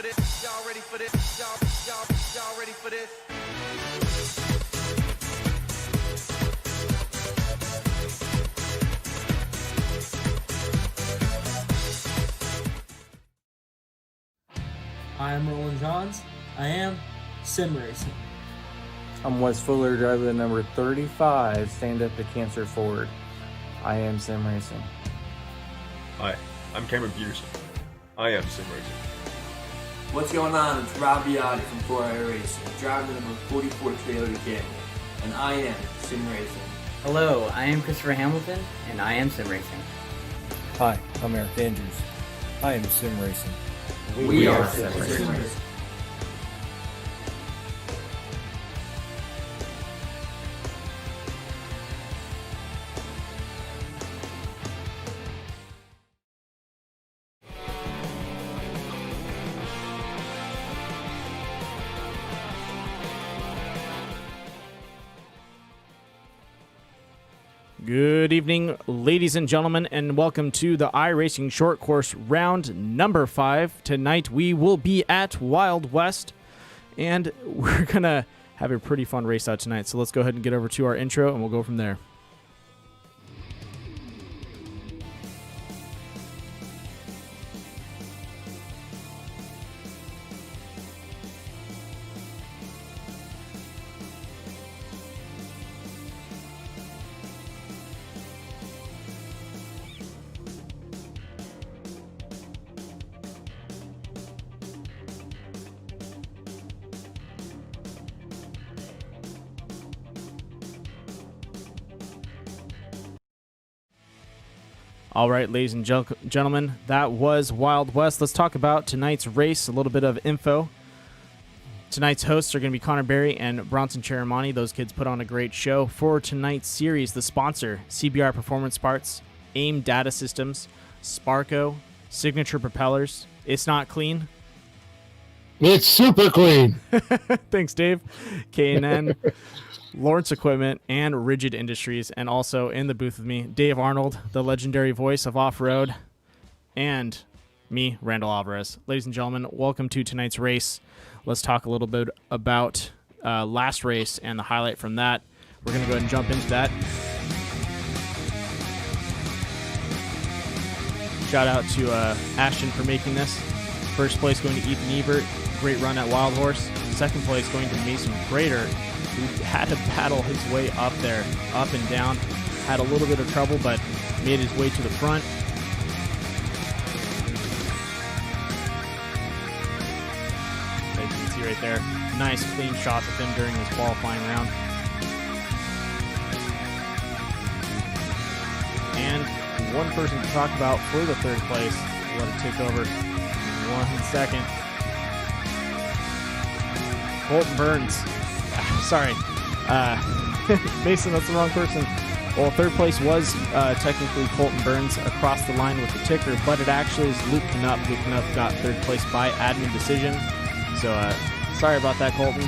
for this? Y'all ready for this? Y'all ready for this? I am Roland Johns. I am Sim Racing. I'm Wes Fuller, driver the number 35, Stand Up to Cancer Ford. I am Sim Racing. Hi, I'm Cameron Peterson. I am Sim Racing. What's going on? It's Rob Biotti from iRacing, driving the number 44 Toyota Camry, and I am Sim Racing. Hello, I am Christopher Hamilton, and I am Sim Racing. Hi, I'm Eric Andrews. I am Sim Racing. We are Sim Racing. Good evening, ladies and gentlemen, and welcome to the iRacing Short Course round number 5. Tonight we will be at Wild West, and we're going to have a pretty fun race out tonight. So let's go ahead and get over to our intro, and we'll go from there. All right, ladies and gentlemen, that was Wild West. Let's talk about tonight's race, a little bit of info. Tonight's hosts are going to be Connor Berry and Bronson Cheramani. Those kids put on a great show. For tonight's series, the sponsor, CBR Performance Parts, AIM Data Systems, Sparco, Signature Propellers. It's not clean. It's super clean. Thanks, Dave. K&N. Lawrence Equipment, and Rigid Industries, and also in the booth with me, Dave Arnold, the legendary voice of off-road, and me, Randall Alvarez. Ladies and gentlemen, welcome to tonight's race. Let's talk a little bit about last race and the highlight from that. We're going to go ahead and jump into that. Shout out to Ashton for making this. First place going to Ethan Ebert. Great run at Wild Horse. Second place going to Mason Prater, who had to battle his way up there, up and down. Had a little bit of trouble, but made his way to the front. As you can see right there, nice clean shots of him during this qualifying round. And one person to talk about for the third place. Let it take over in 1 second. Colton Burns. Sorry. Mason, that's the wrong person. Well, third place was technically Colton Burns across the line with the ticker, but it actually is Luke Knupp. Luke Knupp got third place by admin decision. So, sorry about that, Colton.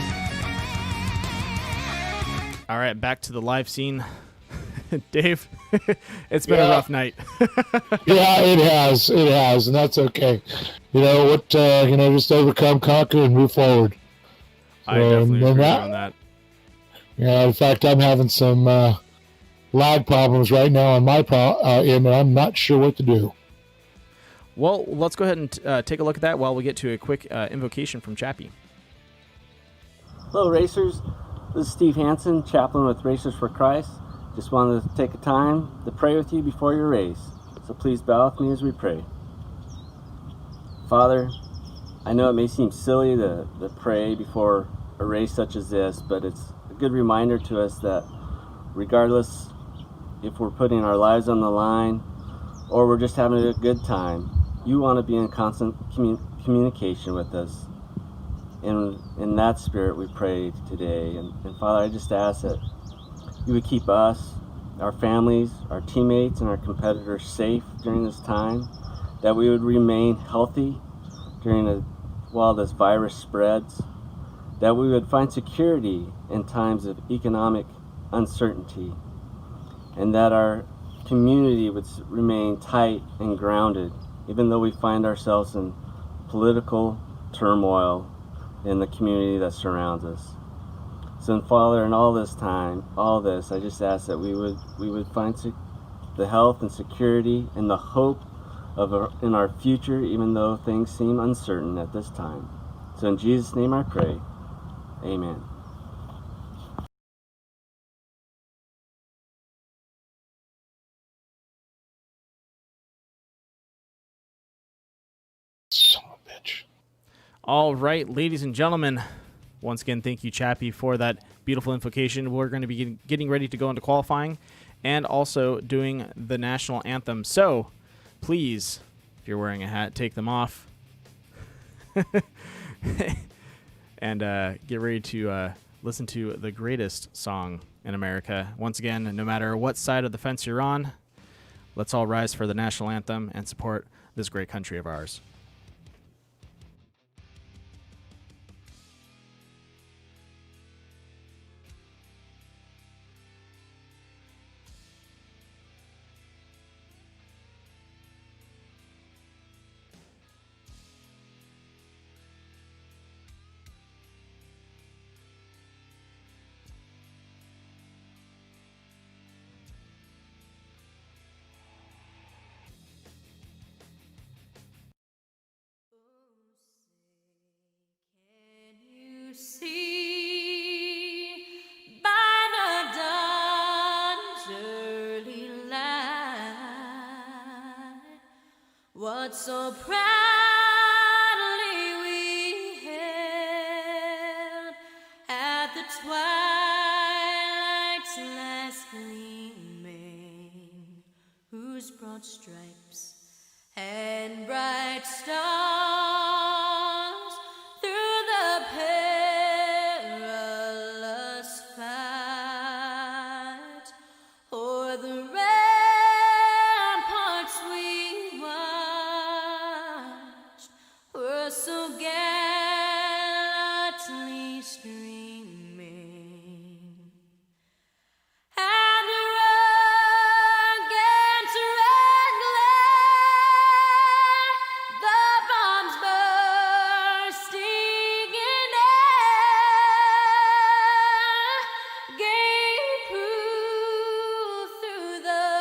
All right, back to the live scene. Dave, it's been a rough night. Yeah, it has, and that's okay. You know what? Just overcome, conquer, and move forward. I definitely agree on that. Yeah, in fact, I'm having some lag problems right now on my end, and I'm not sure what to do. Well, let's go ahead and take a look at that while we get to a quick invocation from Chappie. Hello, racers. This is Steve Hansen, chaplain with Racers for Christ. Just wanted to take a time to pray with you before your race. So please bow with me as we pray. Father, I know it may seem silly to pray before a race such as this, but it's a good reminder to us that regardless if we're putting our lives on the line or we're just having a good time, you want to be in constant communication with us. And in that spirit we pray today. And Father, I just ask that you would keep us, our families, our teammates, and our competitors safe during this time, that we would remain healthy while this virus spreads, that we would find security in times of economic uncertainty, and that our community would remain tight and grounded, even though we find ourselves in political turmoil in the community that surrounds us. So, Father, in all this time, all this, I just ask that we would find the health and security and the hope in our future, even though things seem uncertain at this time. So in Jesus' name I pray, amen. Son of a bitch. All right, ladies and gentlemen, once again, thank you, Chappie, for that beautiful invocation. We're going to be getting ready to go into qualifying and also doing the national anthem. So please, if you're wearing a hat, take them off. And get ready to listen to the greatest song in America. Once again, no matter what side of the fence you're on, let's all rise for the national anthem and support this great country of ours. See by the dawn's early light what so proudly we held at the twilight's last gleaming, whose broad stripes and bright stars through the perilous fight o'er the ramparts we watched were so gallantly streaming. And the rugged red glare, the bombs bursting in air, gave proof through the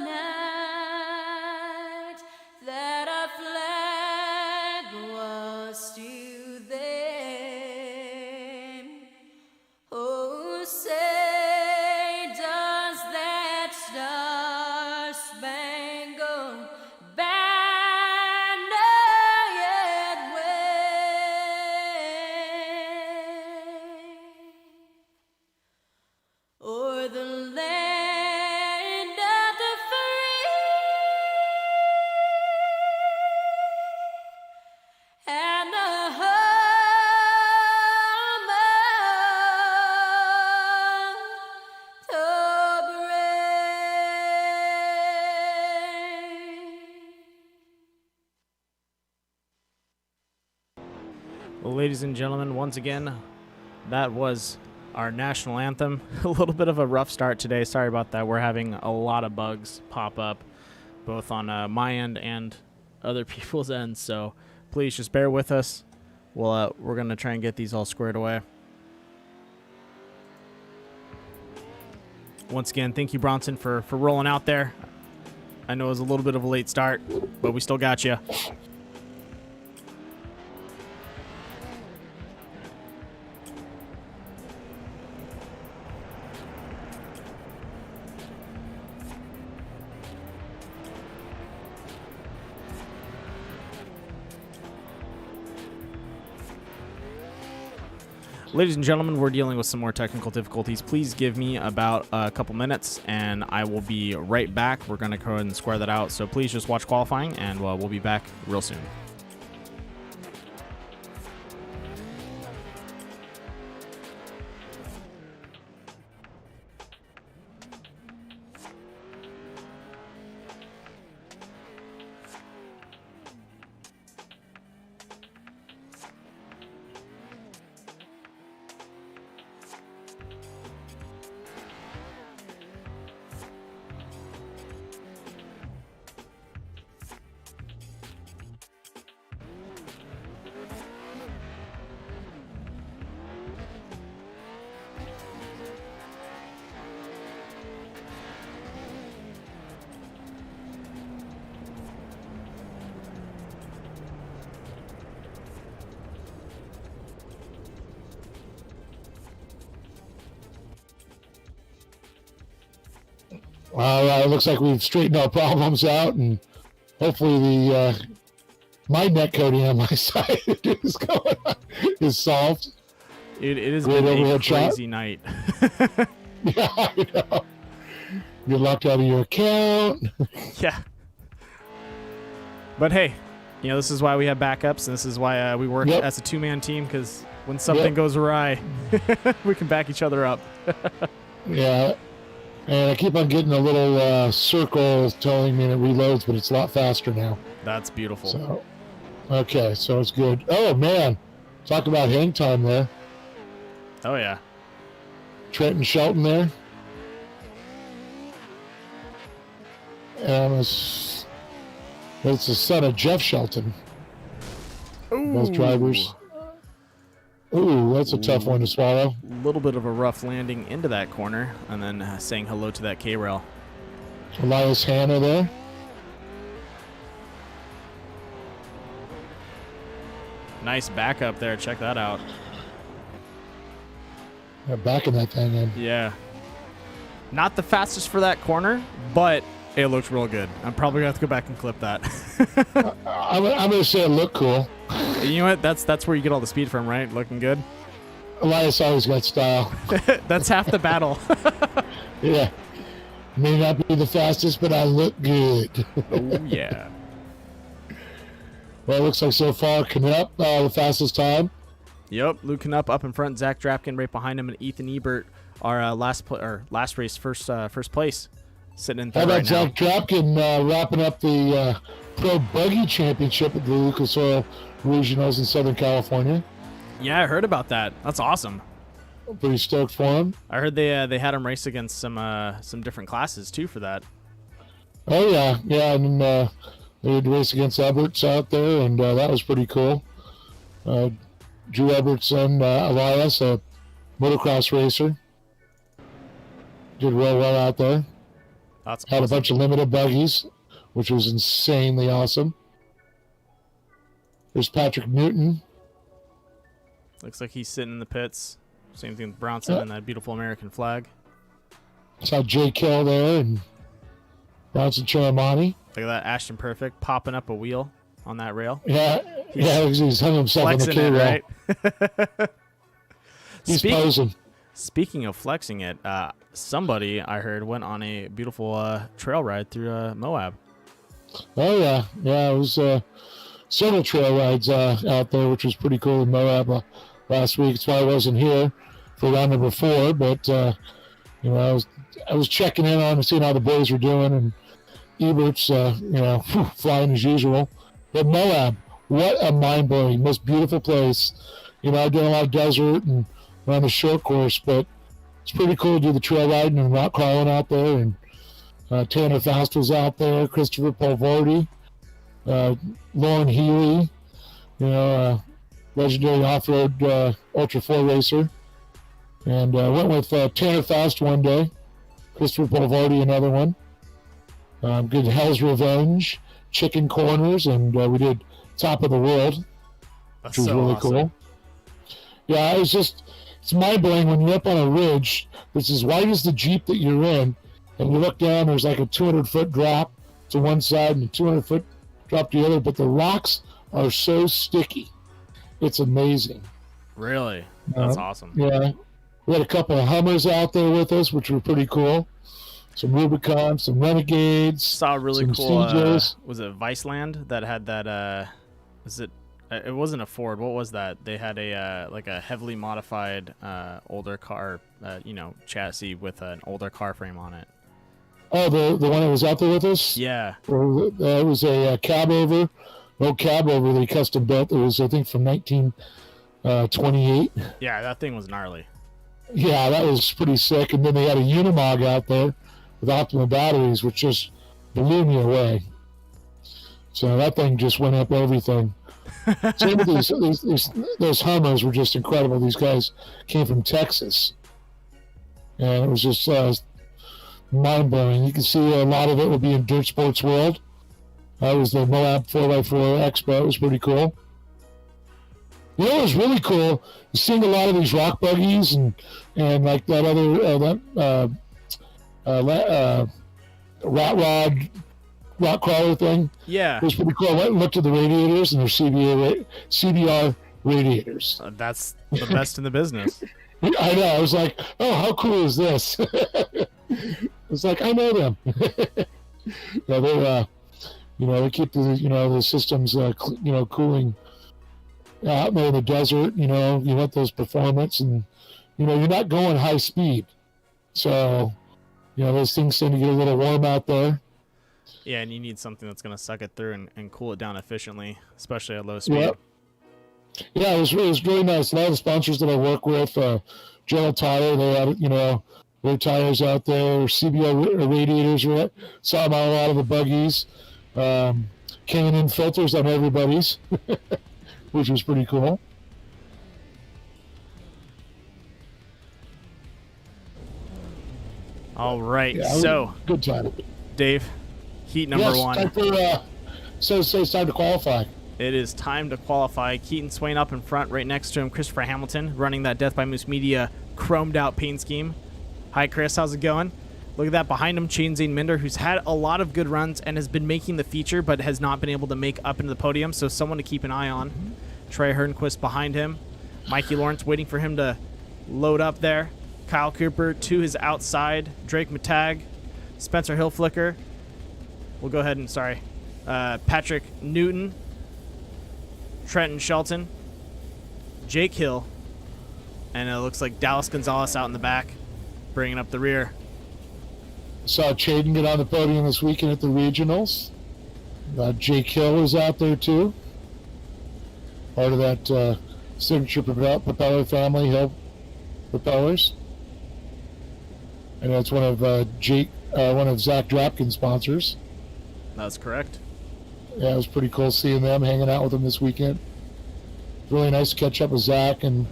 night that our flag was still there. Oh, say does that star-spangled banner yet wave o'er the land of the free and the home of the brave. Well, ladies and gentlemen, once again, that was our national anthem. A little bit of a rough start today. Sorry about that. We're having a lot of bugs pop up, both on my end and other people's ends. So please just bear with us. We're going to try and get these all squared away. Once again, thank you, Bronson, for rolling out there. I know it was a little bit of a late start, but we still got you. Ladies and gentlemen, we're dealing with some more technical difficulties. Please give me about a couple minutes, and I will be right back. We're going to go ahead and square that out. So please just watch qualifying, and we'll be back real soon. All right, it looks like we've straightened our problems out, and hopefully my net coding on my side is solved. It has been a crazy night. Yeah, I know. You're locked out of your account. Yeah. But hey, this is why we have backups, and this is why we work as a two-man team, because when something goes awry, we can back each other up. Yeah. And I keep on getting a little circle telling me it reloads, but it's a lot faster now. That's beautiful. So, okay, so it's good. Oh, man. Talk about hang time there. Oh, yeah. Trenton Shelton there. And it's the son of Jeff Shelton. Ooh. Both drivers. Ooh, that's a tough one to swallow. A little bit of a rough landing into that corner, and then saying hello to that K-rail. Elias Hanna there. Nice backup there. Check that out. Yeah, backing that thing in. Yeah. Not the fastest for that corner, but it looked real good. I'm probably going to have to go back and clip that. I'm going to say it looked cool. You know what? That's where you get all the speed from, right? Looking good. Elias always got style. That's half the battle. Yeah. May not be the fastest, but I look good. Oh, yeah. Well, it looks like so far, Knupp, the fastest time. Yep, Luke Knupp up in front, Zach Drapkin right behind him, and Ethan Ebert, our last race first place, sitting in third. How about right Zach Drapkin wrapping up the Pro Buggy Championship at the Lucas Oil Regionals in Southern California? Yeah, I heard about that. That's awesome. Pretty stoked for him. I heard they had him race against some different classes too for that. Oh yeah, and they had to race against Eberts out there, and that was pretty cool. Drew Ebert's son, Elias, a motocross racer, did real well out there. That's had awesome. a bunch of limited buggies, which was insanely awesome. There's Patrick Newton. Looks like he's sitting in the pits. Same thing with Bronson and that beautiful American flag. Saw Jay Kill there and Bronson Charamani. Look at that, Ashton Perfect popping up a wheel on that rail. Yeah, he's hung himself on the K-rail. Right? He's posing. Speaking of flexing it, somebody I heard went on a beautiful trail ride through Moab. Oh yeah, it was several trail rides out there, which was pretty cool in Moab last week. That's why I wasn't here for round number 4, but I was checking in on and seeing how the boys were doing, and Ebert's flying as usual. But Moab, what a mind-blowing, most beautiful place. I've done a lot of desert and around the short course, but it's pretty cool to do the trail riding and rock crawling out there. And Tanner Faust was out there, Christopher Polvardi, Lauren Healy, legendary off-road Ultra 4 racer. And went with Tanner Faust one day, Christopher Polvardi another one. Good Hell's Revenge, Chicken Corners, and we did Top of the World, which was really cool. Yeah, it's mind-blowing when you're up on a ridge that's as wide as the Jeep that you're in, and you look down, there's like a 200-foot drop to one side and a 200-foot drop to the other, but the rocks are so sticky. It's amazing. Really? That's awesome. Yeah. We had a couple of Hummers out there with us, which were pretty cool. Some Rubicon, some Renegades. Saw a really some cool, CJs. was it Viceland that had that, it wasn't a Ford, what was that? They had a heavily modified older car, chassis with an older car frame on it. Oh, the one that was out there with us? Yeah. It was a cab over they custom built. It was, I think, from 1928. Yeah, that thing was gnarly. Yeah, that was pretty sick. And then they had a Unimog out there with Optima batteries, which just blew me away. So that thing just went up everything. Some of those Hummers were just incredible. These guys came from Texas, and it was just mind-blowing. You can see a lot of it will be in Dirt Sports World. That was the Moab 4x4 Expo. It was pretty cool. You know what was really cool is seeing a lot of these rock buggies and like that other rock crawler thing. Yeah. It was pretty cool. I went and looked at the radiators, and they're CBR radiators. That's the best in the business. I know. I was like, oh, how cool is this? It's like, I know them. Yeah, they're, they keep the systems, cooling out there in the desert. You want those performance, and you're not going high speed, so those things tend to get a little warm out there. Yeah, and you need something that's going to suck it through and cool it down efficiently, especially at low speed. Yeah. Yeah, it was really nice. A lot of the sponsors that I work with, General Tire, they had, their tires out there, CBO radiators, saw them on a lot of the buggies, K&N filters on everybody's, which was pretty cool. All right, Yeah, so good time. Dave, heat number one. Time for, so it's time to qualify. It is time to qualify. Keaton Swain up in front, right next to him, Christopher Hamilton, running that Death by Moose Media chromed out paint scheme. Hi, Chris. How's it going? Look at that behind him, Shane Zane Minder, who's had a lot of good runs and has been making the feature, but has not been able to make up into the podium, so someone to keep an eye on. Trey Hernquist behind him. Mikey Lawrence waiting for him to load up there. Kyle Cooper to his outside. Drake Matag. Spencer Hillflicker. We'll go ahead and, Patrick Newton. Trenton Shelton, Jake Hill, and it looks like Dallas Gonzalez out in the back, bringing up the rear. Saw Chaden get on the podium this weekend at the regionals. Jake Hill was out there too, part of that signature propeller family, Hill propellers, and that's one of Zach Drapkin's sponsors. That's correct. Yeah, it was pretty cool seeing them, hanging out with them this weekend. Really nice to catch up with Zach and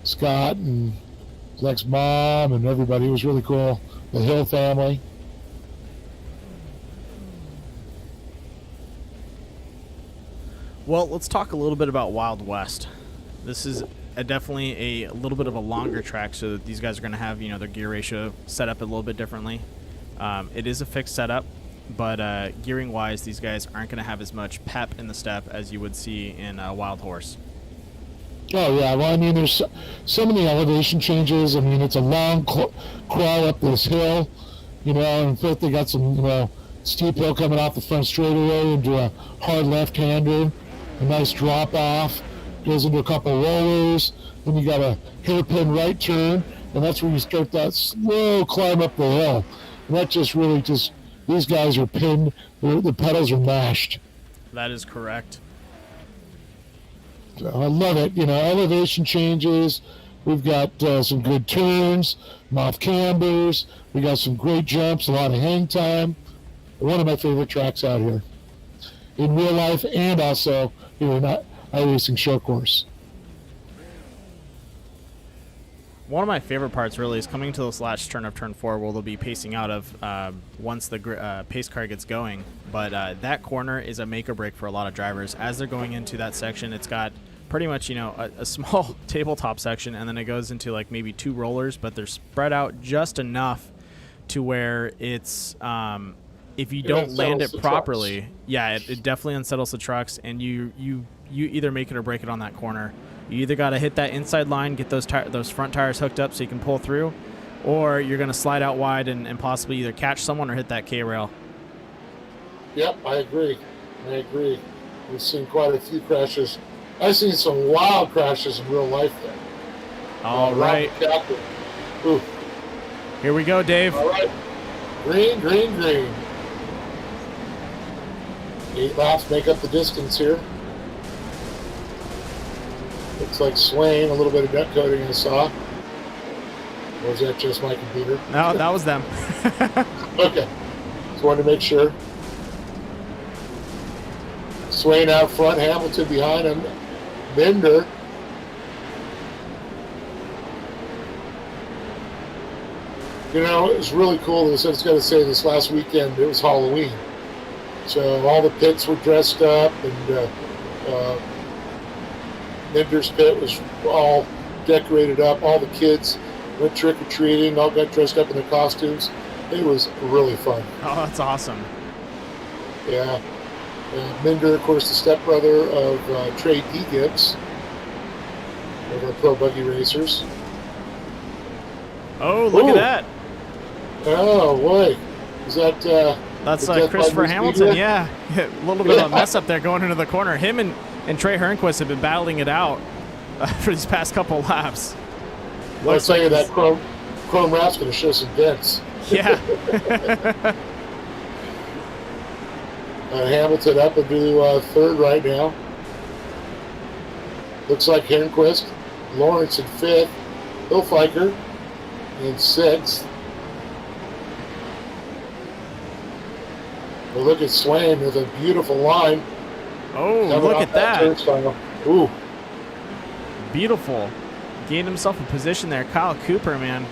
Scott and Zach's mom and everybody. It was really cool. The Hill family. Well, let's talk a little bit about Wild West. This is definitely a little bit of a longer track, so that these guys are going to have their gear ratio set up a little bit differently. It is a fixed setup. But gearing-wise, these guys aren't going to have as much pep in the step as you would see in Wild Horse. Oh, yeah. Well, I mean, there's so many elevation changes. I mean, it's a long crawl up this hill, and fifth, they got some, steep hill coming off the front straightaway into a hard left-hander, a nice drop-off, goes into a couple rollers, then you got a hairpin right turn, and that's where you start that slow climb up the hill. And that just really these guys are pinned. The pedals are mashed. That is correct. So I love it. Elevation changes. We've got some good turns, moth cambers. We got some great jumps, a lot of hang time. One of my favorite tracks out here in real life, and also here in iRacing show course. One of my favorite parts really is coming to this last turn of turn 4, where they'll be pacing out of once the pace car gets going. But that corner is a make or break for a lot of drivers. As they're going into that section, it's got pretty much a small tabletop section, and then it goes into like maybe 2 rollers, but they're spread out just enough to where it's if you don't land it properly, it definitely unsettles the trucks, and you either make it or break it on that corner. You either got to hit that inside line, get those front tires hooked up so you can pull through, or you're going to slide out wide and possibly either catch someone or hit that K-rail. Yep, I agree. We've seen quite a few crashes. I've seen some wild crashes in real life there. All right. Here we go, Dave. All right. Green. 8 laps make up the distance here. Looks like Swain, a little bit of nut coating I saw. Or was that just my computer? No, that was them. Okay. Just wanted to make sure. Swain out front, Hamilton behind him. Bender. It was really cool. I was got to say, this last weekend, it was Halloween. So all the pits were dressed up, and Bender's pit was all decorated up. All the kids went trick-or-treating, all got dressed up in their costumes. It was really fun. Oh, that's awesome. Yeah. Minder, of course, the stepbrother of Trey D. Gibbs, of our Pro Buggy Racers. Oh, look at that. Oh, boy. Is that... That's the Death Christopher by Hamilton, Speedway? yeah. A little bit of a mess up there going into the corner. Him and Trey Hernquist have been battling it out for these past couple laps. I'll tell you that Chrome Wrap's going to show some dents. Yeah. Hamilton up into third right now. Looks like Hernquist. Lawrence in fifth. Hilfiker in sixth. Well, look at Swain with a beautiful line. Oh, look at that. Turnstile. Ooh. Beautiful. Gained himself a position there. Kyle Cooper, man,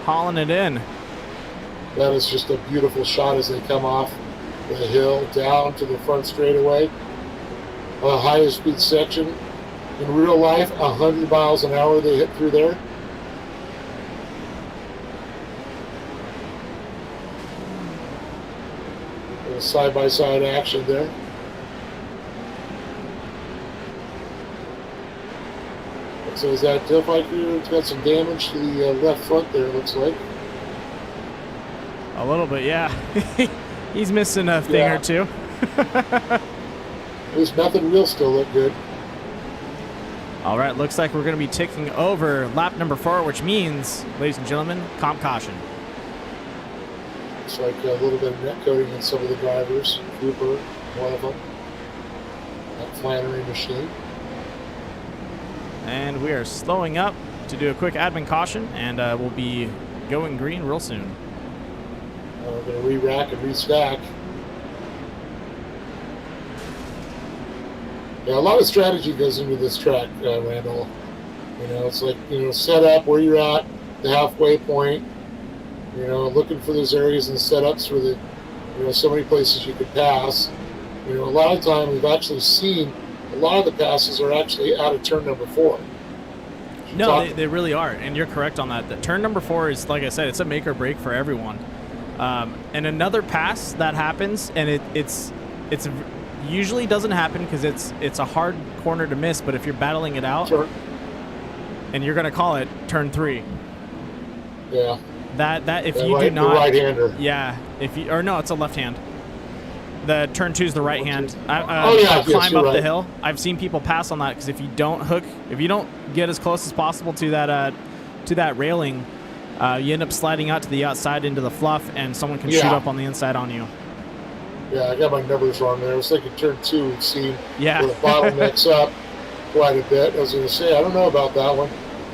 hauling it in. That is just a beautiful shot as they come off the hill down to the front straightaway. A highest speed section. In real life, 100 miles an hour they hit through there. Side-by-side action there. So is that Hilfiker? It's got some damage to the left front there, it looks like. A little bit, yeah. He's missing a thing or two. At least nothing will still look good. All right, looks like we're going to be ticking over lap number 4, which means, ladies and gentlemen, comp caution. Looks like a little bit of net coating in some of the drivers. Cooper, one of them. That Flannery machine. And we are slowing up to do a quick admin caution, and we'll be going green real soon. We're going to re-rack and restack. Yeah, a lot of strategy goes into this track, Randall. You know, it's like, you know, set up where you're at, the halfway point, you know, looking for those areas and setups for the, you know, so many places you could pass. You know, a lot of time we've actually seen a lot of the passes are actually out of turn number 4. No, they really are, and you're correct on that. The turn number 4 is, like I said, it's a make or break for everyone. And another pass that happens, and it's usually doesn't happen because it's a hard corner to miss. But if you're battling it out, sure. And you're gonna call it turn 3. Yeah. That if the you do not, the right-hander. Yeah. If you, or no, it's a left hand. The turn 2 is the right hand. Climb up the hill. I've seen people pass on that because if you don't get as close as possible to that railing, you end up sliding out to the outside into the fluff, and someone can shoot up on the inside on you. Yeah, I got my numbers wrong there. I was thinking turn 2 we've seen where the bottlenecks up quite a bit. I was going to say, I don't know about that one.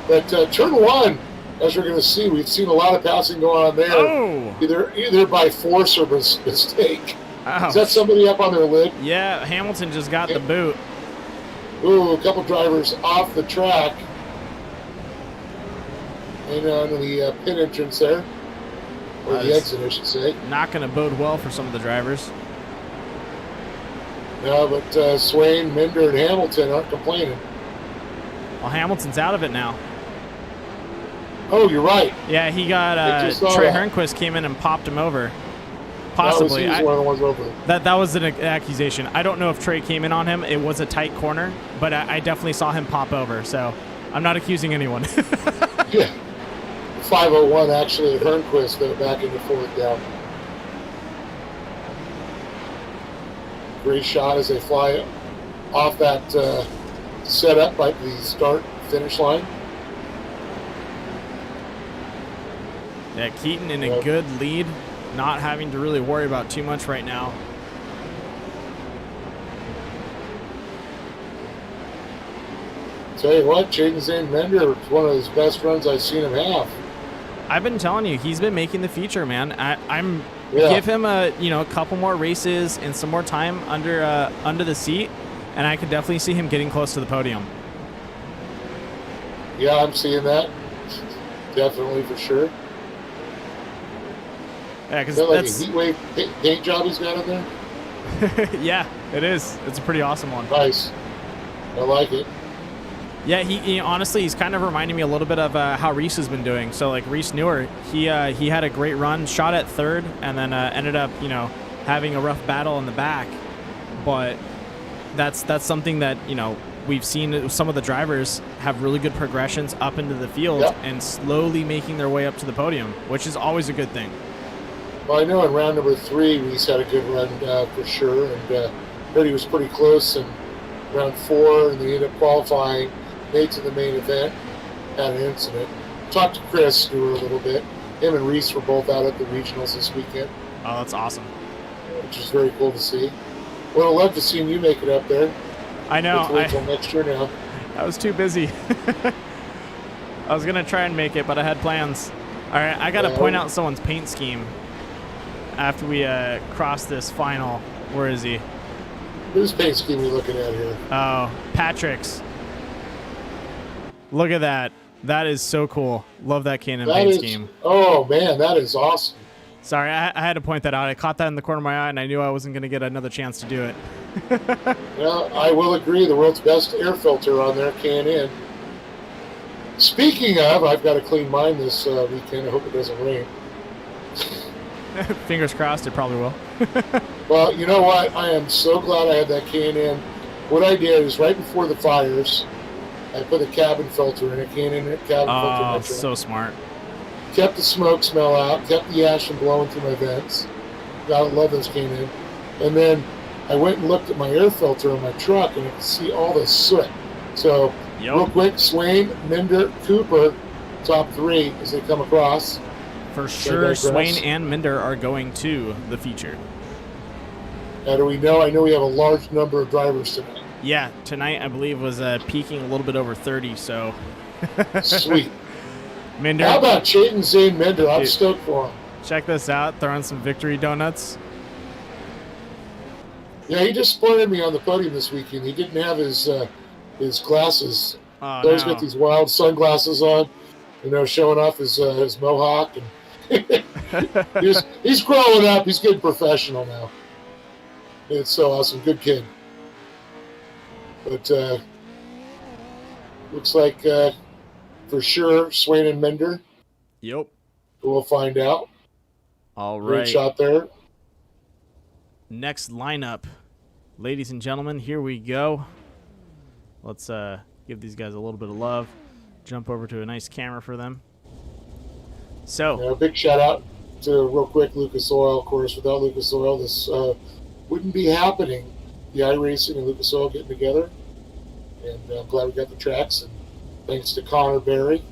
But turn 1, as we're going to see, we've seen a lot of passing going on there, either by force or mistake. Ouch. Is that somebody up on their lid? Yeah, Hamilton just got the boot. Ooh, a couple drivers off the track. And on the pit entrance there. Or the exit, I should say. Not going to bode well for some of the drivers. No, but Swain, Minder, and Hamilton aren't complaining. Well, Hamilton's out of it now. Oh, you're right. Yeah, he got Trey Hernquist came in and popped him over. Possibly. He was one of the ones over. That was an accusation. I don't know if Trey came in on him. It was a tight corner, but I definitely saw him pop over. So I'm not accusing anyone. Yeah. 501 actually at Hernquist back in the fourth down. Great shot as they fly off that setup by the start-finish line. Yeah, Keaton in a good lead, not having to really worry about too much right now. Tell you what, Jaden Zane Mender, it's one of his best runs I've seen him have. I've been telling you, he's been making the feature, man. Give him a couple more races and some more time under the seat, and I could definitely see him getting close to the podium. Yeah, I'm seeing that. Definitely for sure. Yeah, because that's a heat wave paint job he's got in there. Yeah, it is. It's a pretty awesome one. Nice. I like it. Yeah, he honestly, he's kind of reminding me a little bit of how Reese has been doing. So like Reese Newer, he had a great run, shot at third, and then ended up having a rough battle in the back. But that's something that we've seen some of the drivers have really good progressions up into the field and slowly making their way up to the podium, which is always a good thing. Well, I know in round number 3, Reese had a good run for sure, and heard he was pretty close in round 4, and they ended up qualifying, made to the main event, had an incident. Talked to Chris Stewart a little bit. Him and Reese were both out at the regionals this weekend. Oh, that's awesome. Which is very cool to see. Would have loved to see you make it up there. I know. Wait till next year now. I was too busy. I was gonna try and make it, but I had plans. All right, I gotta point out someone's paint scheme after we cross this final. Where is he? Whose paint scheme are we looking at here? Oh, Patrick's. Look at that. That is so cool. Love that Canon paint scheme. Oh man, that is awesome. Sorry, I had to point that out. I caught that in the corner of my eye, and I knew I wasn't going to get another chance to do it. Well, I will agree. The world's best air filter on there, Can-In. Speaking of, I've got to clean mine this weekend. I hope it doesn't rain. Fingers crossed, it probably will. Well, you know what? I am so glad I had that Can-In. What I did is right before the fires, I put a cabin filter in it, Can-In cabin filter. Oh, so smart. Kept the smoke smell out, kept the ash from blowing through my vents. I love those Can-In. And then I went and looked at my air filter on my truck, and I could see all the soot. So, real quick, Swain, Minder, Cooper, top 3 as they come across. For sure, Swain and Minder are going to the feature. How do we know? I know we have a large number of drivers tonight. Yeah, tonight I believe was peaking a little bit over 30, so. Sweet. Minder. How about Chayton Zane Minder? I'm stoked for him. Check this out. Throwing some victory donuts. Yeah, he disappointed me on the podium this weekend. He didn't have his glasses. Oh, so he's got these wild sunglasses on, showing off his mohawk. And he's growing up. He's getting professional now. It's so awesome. Good kid. But looks like for sure Swain and Minder. Yep. We'll find out. All right. Great shot there. Next lineup. Ladies and gentlemen, here we go. Let's give these guys a little bit of love. Jump over to a nice camera for them. So. A big shout out to, real quick, Lucas Oil. Of course, without Lucas Oil, this wouldn't be happening. The iRacing and Lucas Oil getting together. And I'm glad we got the tracks. And thanks to Connor Berry,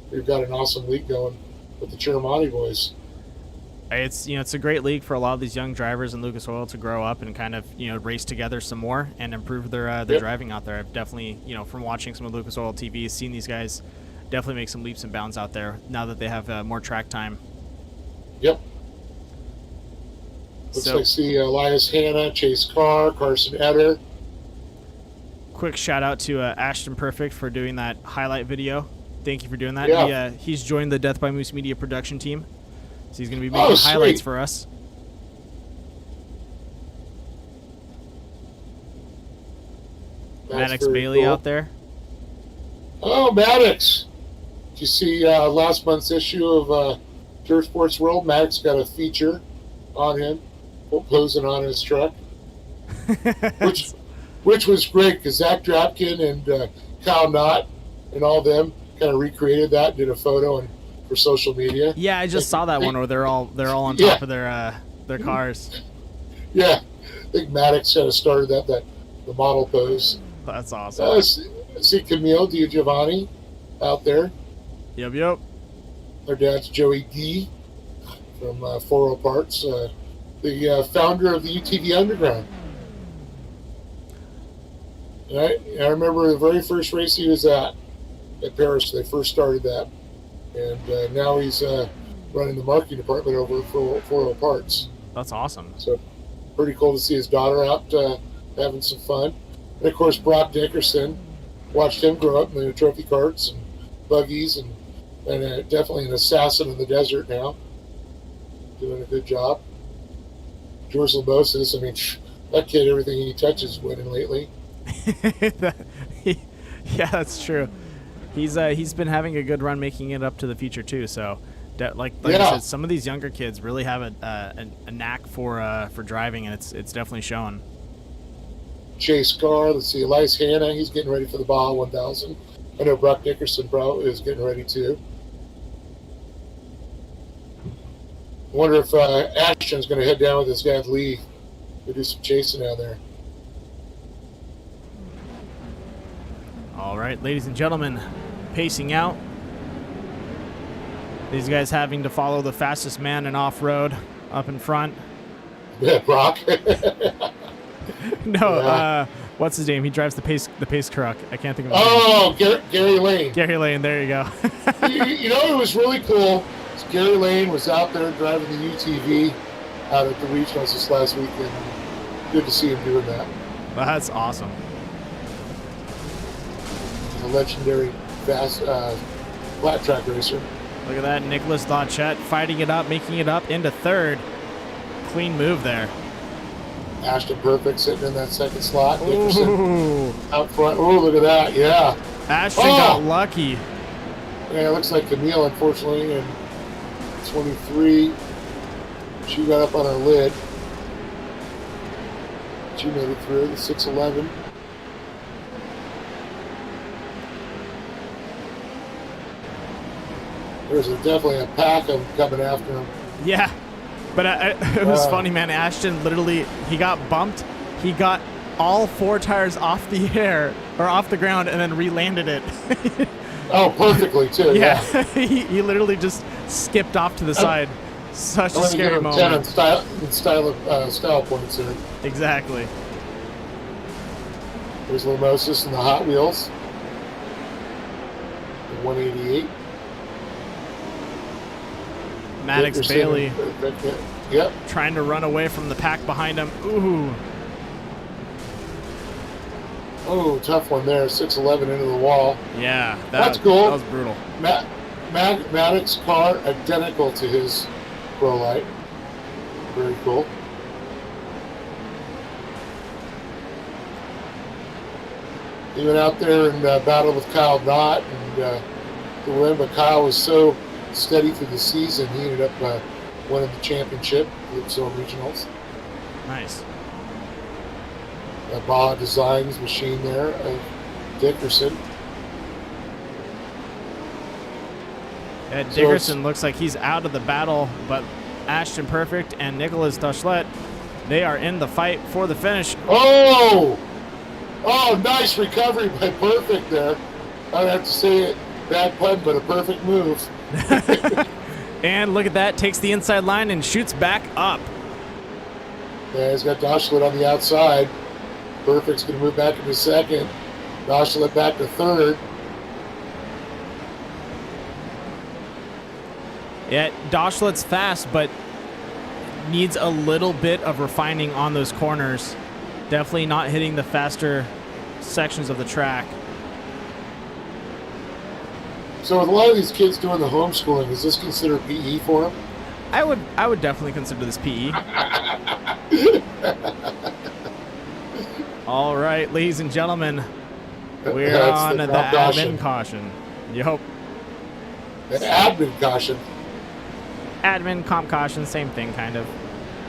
we've got an awesome league going with the Chermani boys. It's it's a great league for a lot of these young drivers in Lucas Oil to grow up and kind of race together some more and improve their driving out there. I've definitely from watching some of Lucas Oil TV seen these guys definitely make some leaps and bounds out there now that they have more track time. Yep. Looks like see Elias Hanna, Chase Carr, Carson Etter. Quick shout out to Ashton Perfect for doing that highlight video. Thank you for doing that. Yeah. He's joined the Death by Moose Media production team. So he's going to be making highlights for us. Maddox Bailey out there. Oh, Maddox. Did you see last month's issue of Dirt Sports World? Maddox got a feature on him, posing on his truck. which was great because Zach Drapkin and Kyle Knott and all them kind of recreated that and did a photo for social media. Yeah, I just saw that one where they're all on top of their cars. Yeah, I think Maddox kind of started the model pose. That's awesome. See Camille DiGiovanni out there. Yep. Their dad's Joey D from 40 Parts, the founder of the UTV Underground. I remember the very first race he was at Paris. They first started that. And now he's running the marketing department over for 40 Parts. That's awesome. So pretty cool to see his daughter out having some fun. And, of course, Brock Dickerson. Watched him grow up in the trophy carts and buggies and definitely an assassin in the desert now. Doing a good job. George Lamosis, I mean, that kid, everything he touches is winning lately. Yeah, that's true. He's been having a good run making it up to the feature too. So, like I said, some of these younger kids really have a knack for driving, and it's definitely showing. Chase Carr, let's see, Elias Hanna, he's getting ready for the Baja 1000. I know Brock Dickerson is getting ready too. I wonder if Ashton's going to head down with his guy Lee to do some chasing down there. All right, ladies and gentlemen, pacing out. These guys having to follow the fastest man in off-road up in front. Yeah, Brock. No, what's his name? He drives the pace truck. I can't think of his name. Oh, Gary Lane. Gary Lane, there you go. you know, it was really cool. Gary Lane was out there driving the UTV out at the regionals this last weekend. Good to see him doing that. That's awesome. He's a legendary fast flat track racer. Look at that, Nicholas Dauchette fighting it up, making it up into third. Clean move there. Ashton Perfect sitting in that second slot. Dickerson out front. Oh, look at that. Yeah. Ashton got lucky. Yeah, it looks like Camille, unfortunately, in 23. She got up on her lid. She made it through the 611. There's definitely a pack of them coming after him. Yeah, but it was funny, man. Ashton literally, he got bumped. He got all 4 tires off the air or off the ground and then re-landed it. Oh, perfectly too. Yeah. he literally just skipped off to the side. Such a scary moment. 10 on style points there. Exactly. There's Limosis and the Hot Wheels. The 188. Maddox Dickerson, Bailey. Yep. Trying to run away from the pack behind him. Ooh. Oh, tough one there. 611 into the wall. Yeah, that's cool. That was brutal. Maddox car identical to his Pro Light. Very cool. He went out there and battled with Kyle Knott and to win, but Kyle was so steady through the season, he ended up winning the championship with Zone Regionals. Nice. Baja Designs machine there, Dickerson. Yeah, Dickerson looks like he's out of the battle, but Ashton Perfect and Nicholas Dauchette, they are in the fight for the finish. Oh, nice recovery by Perfect there. I'd have to say it, bad pun, but a perfect move. And look at that, takes the inside line and shoots back up. Yeah, he's got Dauchette on the outside. Perfect's going to move back into second. Dauchette back to third. Yeah, Dauchette's fast, but needs a little bit of refining on those corners. Definitely not hitting the faster sections of the track. So with a lot of these kids doing the homeschooling, is this considered PE for them? I would definitely consider this PE. All right, ladies and gentlemen, we're on the admin caution. Yep. The admin caution. Admin, comp caution, same thing, kind of.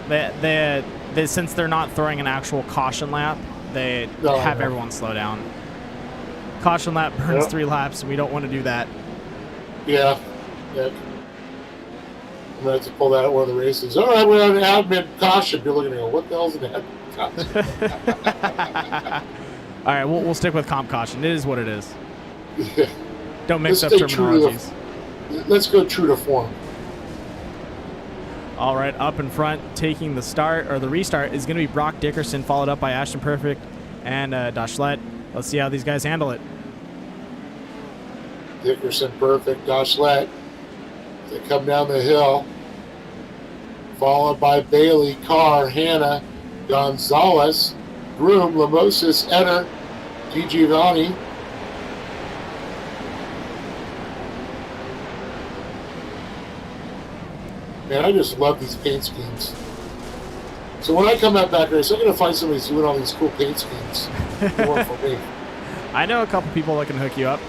They since they're not throwing an actual caution lap, they have everyone slow down. Caution lap burns 3 laps, and we don't want to do that. Yeah. I'm going to have to pull that at one of the races. All right, we're on an admin caution. You're looking at go, what the hell's an admin caution? All right, we'll stick with comp caution. It is what it is. Yeah. Don't mix up terminologies. Let's go true to form. All right, up in front, taking the start or the restart is going to be Brock Dickerson, followed up by Ashton Perfect and Dauchette. Let's see how these guys handle it. Dickerson, Perfect, Dauchette. They come down the hill, followed by Bailey, Carr, Hanna, Gonzalez, Groom, Limosis, Etter, Giovanni. Man, I just love these paint schemes. So when I come out back race, I'm going to find somebody who's doing all these cool paint schemes. More for me. I know a couple people that can hook you up.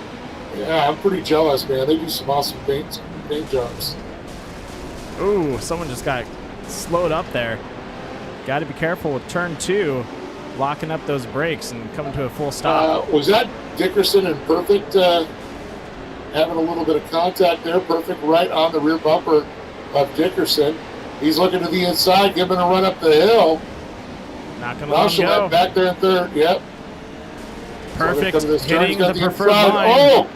Yeah, I'm pretty jealous, man. They do some awesome paint jobs. Ooh, someone just got slowed up there. Got to be careful with turn 2, locking up those brakes and coming to a full stop. Was that Dickerson and Perfect having a little bit of contact there? Perfect right on the rear bumper of Dickerson. He's looking to the inside, giving a run up the hill. Not going to let him go. Back there in third, yep. Perfect, So hitting the preferred inside. line.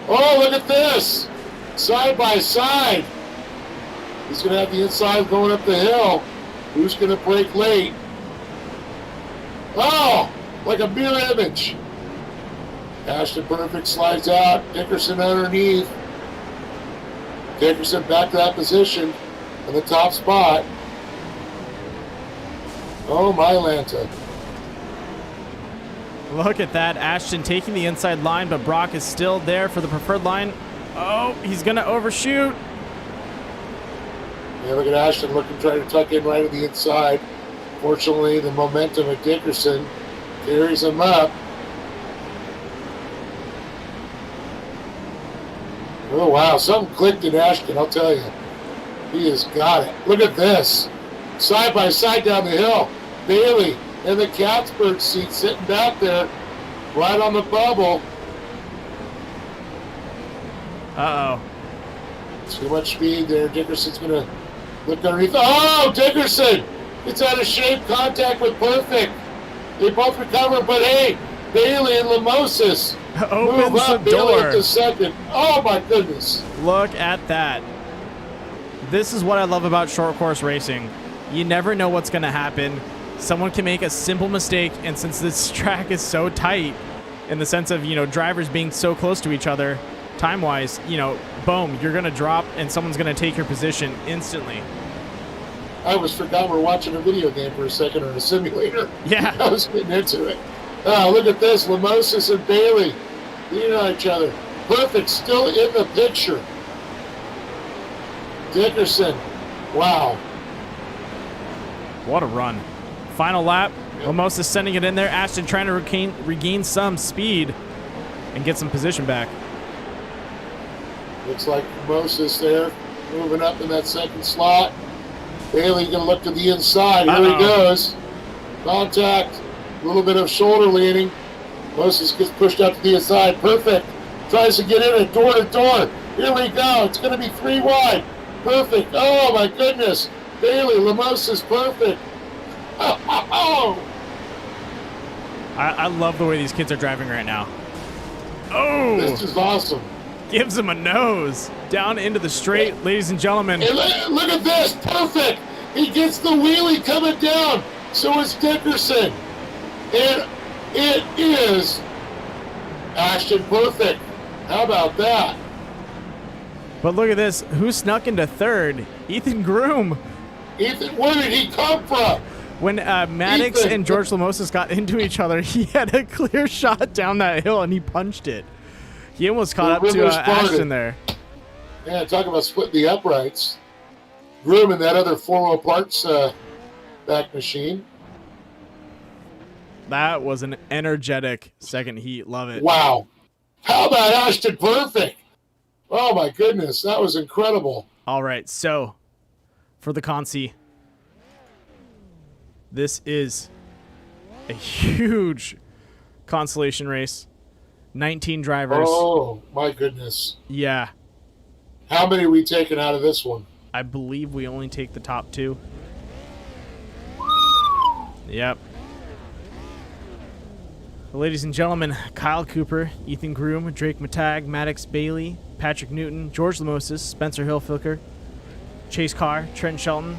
Oh, look at this. Side by side. He's going to have the inside going up the hill. Who's going to brake late? Oh, like a mirror image. Ashton Perfect slides out. Dickerson underneath. Dickerson back to that position in the top spot. Oh, my Lanta. Look at that. Ashton taking the inside line, but Brock is still there for the preferred line. Oh, he's going to overshoot. Yeah, look at Ashton looking, trying to tuck in right at the inside. Fortunately, the momentum of Dickerson carries him up. Oh, wow. Something clicked in Ashton, I'll tell you. He has got it. Look at this. Side by side down the hill. Bailey in the Catsburg seat sitting back there right on the bubble. Uh-oh. Too much speed there. Dickerson's going to look underneath. Oh, Dickerson! It's out of shape. Contact with Perfect. They both recover, but hey, Bailey and Lamosis opens move up. the Bailey door. up to second. Oh, my goodness. Look at that. This is what I love about short course racing. You never know what's going to happen. Someone can make a simple mistake, and since this track is so tight in the sense of, drivers being so close to each other, time-wise, boom, you're going to drop, and someone's going to take your position instantly. I almost forgot we're watching a video game for a second or a simulator. Yeah. I was getting into it. Oh, look at this. Lamosis and Bailey leaning on each other. Perfect still in the picture. Dickerson. Wow. What a run. Final lap. Lamosis sending it in there. Ashton trying to regain some speed and get some position back. Looks like Moses there, moving up in that second slot. Bailey going to look to the inside. Here he goes. Contact. A little bit of shoulder leaning. Moses gets pushed out to the inside. Perfect. Tries to get in it door to door. Here we go. It's going to be 3 wide. Perfect. Oh, my goodness. Bailey, Lamosis, Perfect. Oh. I love the way these kids are driving right now. Oh. This is awesome. Gives him a nose. Down into the straight, ladies and gentlemen. Hey, look at this. Perfect. He gets the wheelie coming down. So is Dickerson. And it is Ashton Perfect. How about that? But look at this. Who snuck into third? Ethan Groom. Ethan, where did he come from? When Maddox and George Lamosis got into each other, he had a clear shot down that hill, and he punched it. He almost caught up to Ashton there. Yeah, talk about splitting the uprights. Groom and that other 4-wheel parts back machine. That was an energetic second heat. Love it. Wow. How about Ashton Perfect? Oh, my goodness. That was incredible. All right, so for the Consi, this is a huge consolation race. 19 drivers. Oh, my goodness. Yeah. How many are we taking out of this one? I believe we only take the top 2. Yep. Well, ladies and gentlemen, Kyle Cooper, Ethan Groom, Drake Matag, Maddox Bailey, Patrick Newton, George Lamosis, Spencer Hillfilker, Chase Carr, Trent Shelton,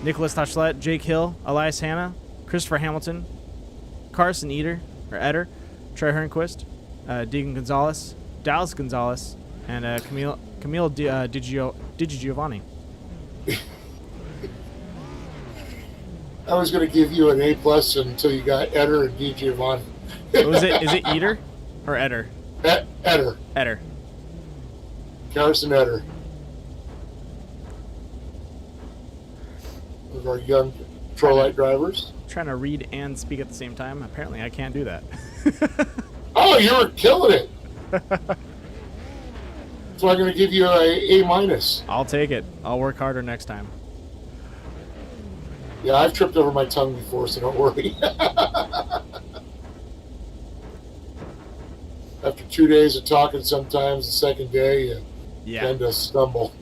Nicholas Tachlet, Jake Hill, Elias Hanna, Christopher Hamilton, Carson Eder, Trey Hernquist, Deegan Gonzalez, Dallas Gonzalez, and Camille DiGiovanni. I was going to give you an A+ until you got Eder and DiGiovanni. Is it Eder or Eder? Eder. Eder. Carson Eder. Those are our young Trollite drivers. Trying to read and speak at the same time. Apparently, I can't do that. Oh, you were killing it. So I'm going to give you a A-. I'll take it. I'll work harder next time. Yeah, I've tripped over my tongue before, so don't worry. After 2 days of talking, sometimes the second day you tend to stumble.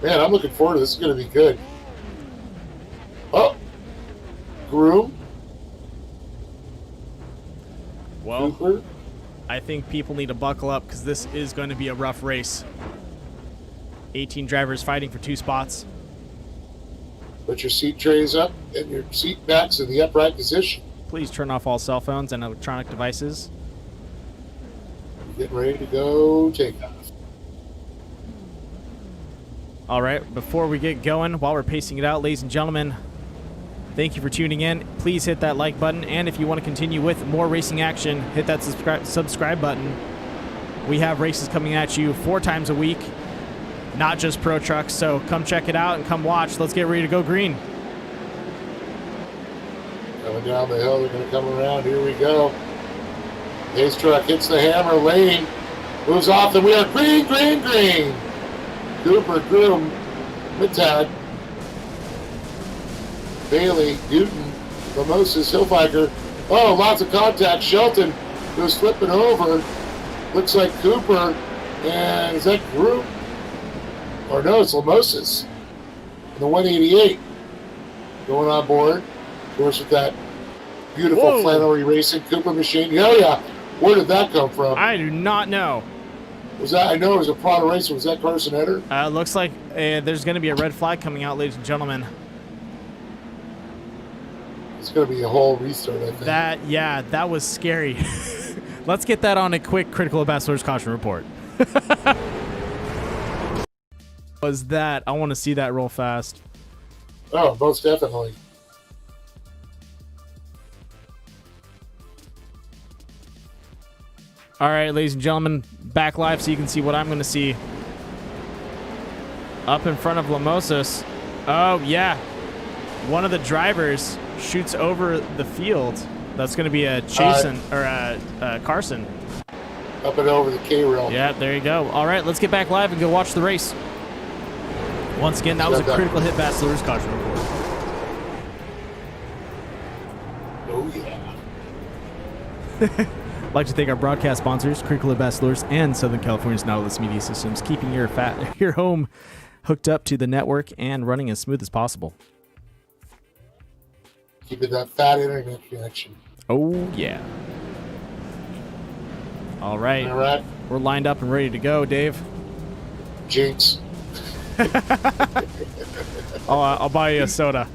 Man, I'm looking forward to this. It's going to be good. Oh, Groom. Well, Cooper. I think people need to buckle up because this is going to be a rough race. 18 drivers fighting for 2 spots. Put your seat trays up and your seat backs in the upright position. Please turn off all cell phones and electronic devices. Getting ready to go take off. All right, before we get going, while we're pacing it out, ladies and gentlemen, thank you for tuning in. Please hit that like button, and if you want to continue with more racing action, hit that subscribe button. We have races coming at you 4 times a week, not just Pro Trucks, so come check it out and come watch. Let's get ready to go green. Coming down the hill, they're going to come around. Here we go. Pace truck hits the hammer lane, moves off, and we are green, green, green. Cooper, Groom, Mittag, Bailey, Newton, Mimosas, Hillbiker. Oh, lots of contact. Shelton goes flipping over. Looks like Cooper. And is that Groom? Or no, it's Mimosas. The 188 going on board. Of course, with that beautiful Flannery Racing Cooper machine. Oh, yeah. Where did that come from? I do not know. Was that? I know it was a Prada racer. Was that Carson Eder? Looks like there's going to be a red flag coming out, ladies and gentlemen. It's going to be a whole restart, I think. That was scary. Let's get that on a quick Critical Ambassador's Caution report. Was that? I want to see that real fast. Oh, most definitely. All right, ladies and gentlemen, back live so you can see what I'm going to see. Up in front of Lamosas. Oh, yeah. One of the drivers shoots over the field. That's going to be a Carson. Up and over the K-rail. Yeah, there you go. All right, let's get back live and go watch the race. Once again, that was a Critical Hit Ambassador's Caution report. Oh, yeah. I'd like to thank our broadcast sponsors, Critical Ambassadors and Southern California's Nautilus Media Systems, keeping your home hooked up to the network and running as smooth as possible. Keeping that fat internet connection. Oh, yeah. All right. All right. We're lined up and ready to go, Dave. Jinx. I'll buy you a soda.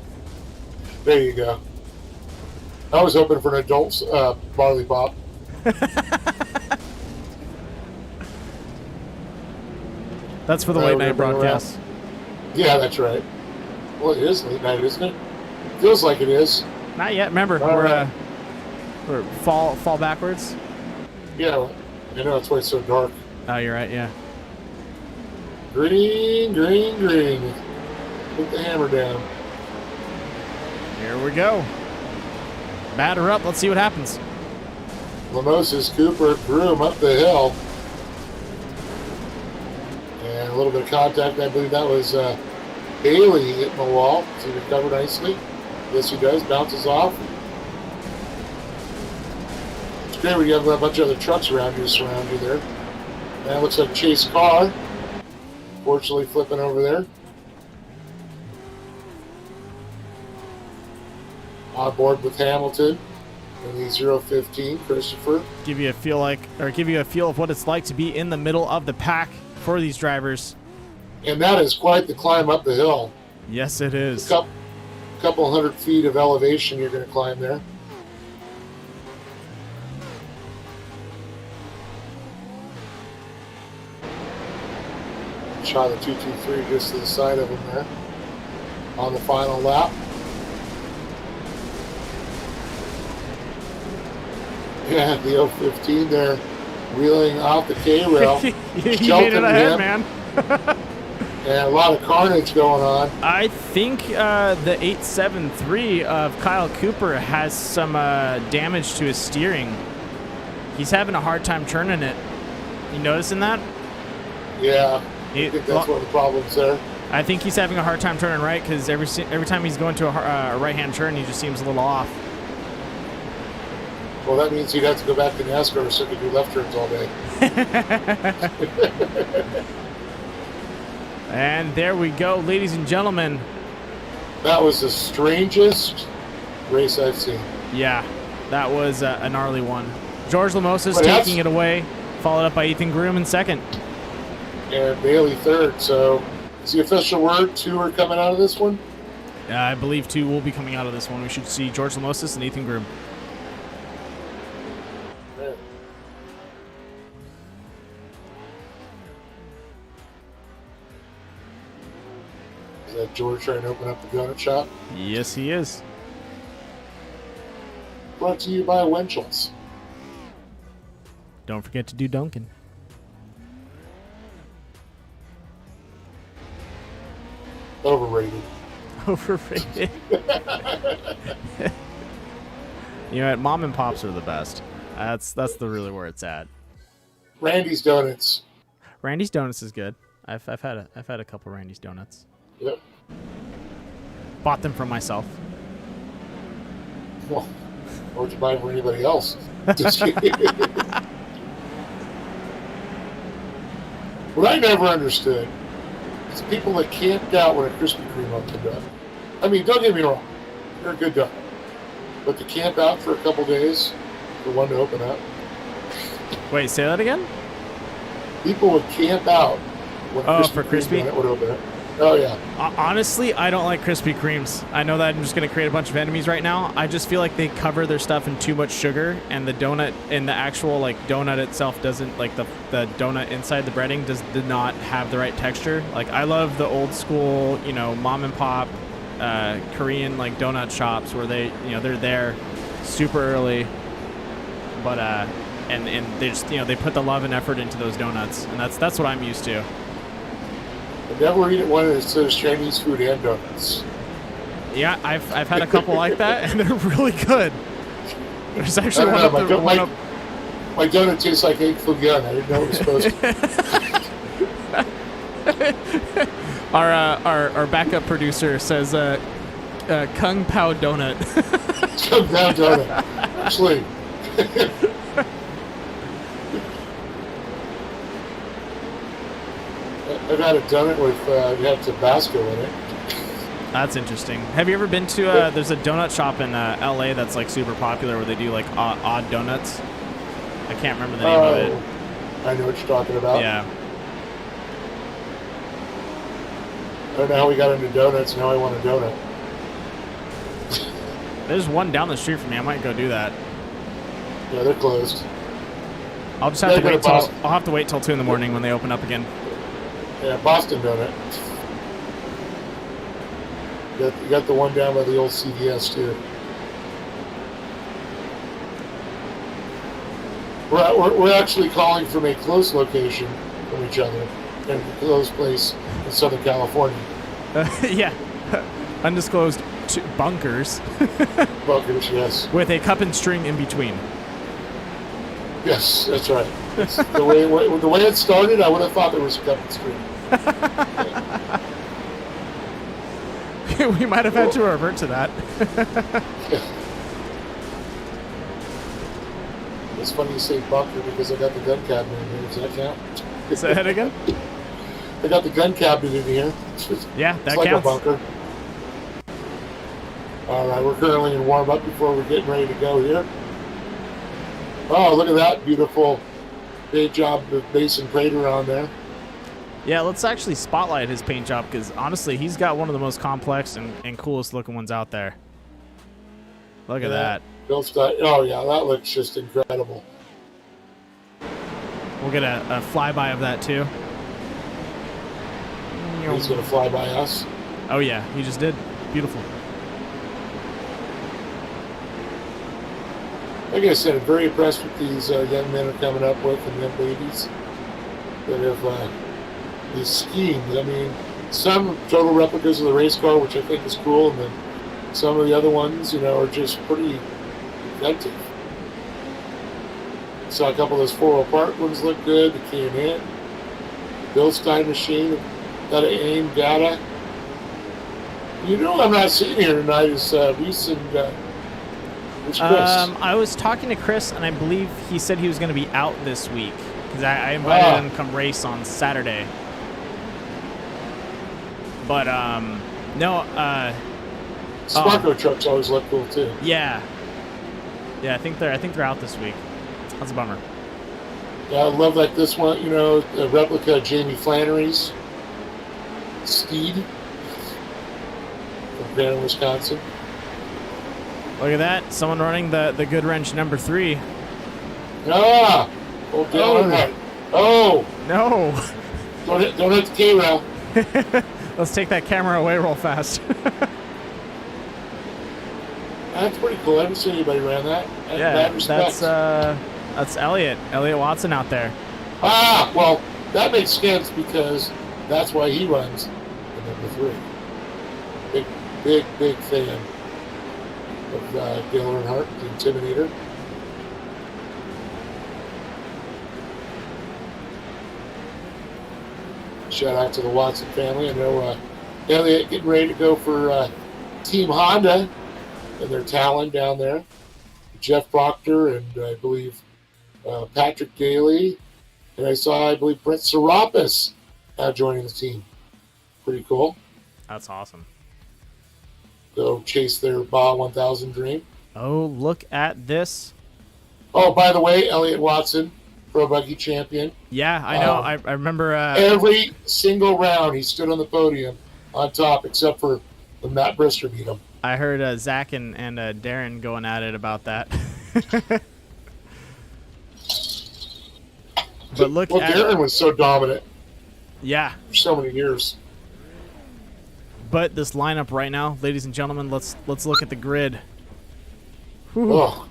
There you go. I was hoping for an adult barley pop. That's for the late night broadcast. Yeah, that's right. Well, it is late night, isn't it? Feels like it is. Not yet. Remember, we're fall backwards. Yeah, I know that's why it's so dark. Oh, you're right. Yeah. Green, green, green. Put the hammer down. Here we go. Batter up. Let's see what happens. Lamosas, Cooper, Groom up the hill. And a little bit of contact. I believe that was Bailey hitting the wall. Does he recover nicely? Yes, he does. Bounces off. It's great when you have a bunch of other trucks around you, surround you there. And it looks like Chase Carr. Fortunately, flipping over there. On board with Hamilton. In the 015, Christopher. Give you a feel of what it's like to be in the middle of the pack for these drivers. And that is quite the climb up the hill. Yes, it is. A couple 100 feet of elevation you're going to climb there. Shot the 223 just to the side of him there on the final lap. Yeah, the 015 there, wheeling off the K-rail. You made it ahead, man. And a lot of carnage going on. I think the 873 of Kyle Cooper has some damage to his steering. He's having a hard time turning it. You noticing that? Yeah, I think that's one of the problems there. I think he's having a hard time turning right because every time he's going to a right-hand turn, he just seems a little off. Well, that means he'd have to go back to NASCAR so he could do left turns all day. And there we go, ladies and gentlemen. That was the strangest race I've seen. Yeah, that was a gnarly one. George Lamosas taking it away, followed up by Ethan Groom in second. And Bailey third. So, is the official word 2 are coming out of this one? I believe 2 will be coming out of this one. We should see George Lamosas and Ethan Groom. Is that George trying to open up the donut shop? Yes, he is. Brought to you by Wenchels. Don't forget to do Duncan. Overrated. Overrated. You know what? Mom and pops are the best. That's really where it's at. Randy's Donuts. Randy's Donuts is good. I've had a couple Randy's Donuts. Yep. Bought them for myself. Well, or would you buy them for anybody else? What I never understood is people that camped out when a Krispy Kreme opened up. I mean, don't get me wrong, they're a good donut. But to camp out for a couple days for one to open up. Wait, say that again? People would camp out when for Krispy donut would open up. Oh, yeah. Honestly, I don't like Krispy Kremes. I know that I'm just going to create a bunch of enemies right now. I just feel like they cover their stuff in too much sugar, and the donut and the actual donut itself doesn't, like the donut inside the breading did not have the right texture. Like, I love the old school, mom and pop Korean donut shops where they're there super early, but and they just they put the love and effort into those donuts, and that's what I'm used to. I've never eaten one that says Chinese food and donuts. Yeah, I've had a couple like that, and they're really good. There's actually my donut tastes like egg foo young. I didn't know it was supposed to. Our backup producer says Kung Pao donut. Kung Pao donut. Actually. I've had a donut with had Tabasco in it. That's interesting. Have you ever been to there's a donut shop in LA that's super popular where they do odd donuts? I can't remember the name of it. I know what you're talking about. Yeah. I don't know how we got into donuts. Now I want a donut. There's one down the street from me. I might go do that. Yeah, they're closed. I'll just have to wait till I'll have to wait till 2 in the morning when they open up again. Yeah, Boston donut. You got the one down by the old CVS too. We're actually calling from a close location from each other, and a close place in Southern California. Yeah, undisclosed bunkers. Bunkers, yes. With a cup and string in between. Yes, that's right. It's the way it started, I would have thought there was a cup and string. We might have had to revert to that. It's funny you say bunker because I got the gun cabinet in here. Does that count? Say that again? I got the gun cabinet in here. Yeah, that it's like counts. a bunker. All right, we're currently in warm up before we're getting ready to go here. Oh, look at that beautiful paint job with Mason Prater on there. Yeah, let's actually spotlight his paint job because honestly, he's got one of the most complex and coolest looking ones out there. Look at that. Oh yeah, that looks just incredible. We'll get a flyby of that too. He's gonna fly by us. Oh yeah, he just did. Beautiful. Like I said, I'm very impressed with these young men are coming up with and young ladies that have these schemes. I mean, some total replicas of the race car, which I think is cool, and then some of the other ones, are just pretty inventive. Saw a couple of those 4 Park ones look good. The K&N. Bilstein machine. Got an aim data. You know I'm not seeing here tonight is Reese and who's Chris? I was talking to Chris, and I believe he said he was going to be out this week because I invited him to come race on Saturday. But no. Sparko trucks always look cool too. Yeah. Yeah, I think they're out this week. That's a bummer. Yeah, I love like this one. You know, a replica of Jamie Flannery's Steed from Grand, Wisconsin. Look at that! Someone running the good wrench number 3. Ah! Oh, down. Oh! No! Don't hit the K-rail. Let's take that camera away real fast. That's pretty cool. I haven't seen anybody run that. Yeah, that's Elliot Watson out there. Ah, well, that makes sense because that's why he runs the number 3. Big fan of Dale Earnhardt, the Intimidator. Shout out to the Watson family. I know Elliot getting ready to go for Team Honda and their Talon down there. Jeff Proctor and I believe Patrick Daly. And I believe, Brent Serapis joining the team. Pretty cool. That's awesome. Go chase their Baja 1000 dream. Oh, look at this. Oh, by the way, Elliot Watson, Pro Buggy champion. Yeah, I know. I remember. Every single round he stood on the podium on top, except for when Matt Brister beat him. I heard Zach and Darren going at it about that. But look at Darren was so dominant. Yeah. For so many years. But this lineup right now, ladies and gentlemen, let's look at the grid. Whew. Oh,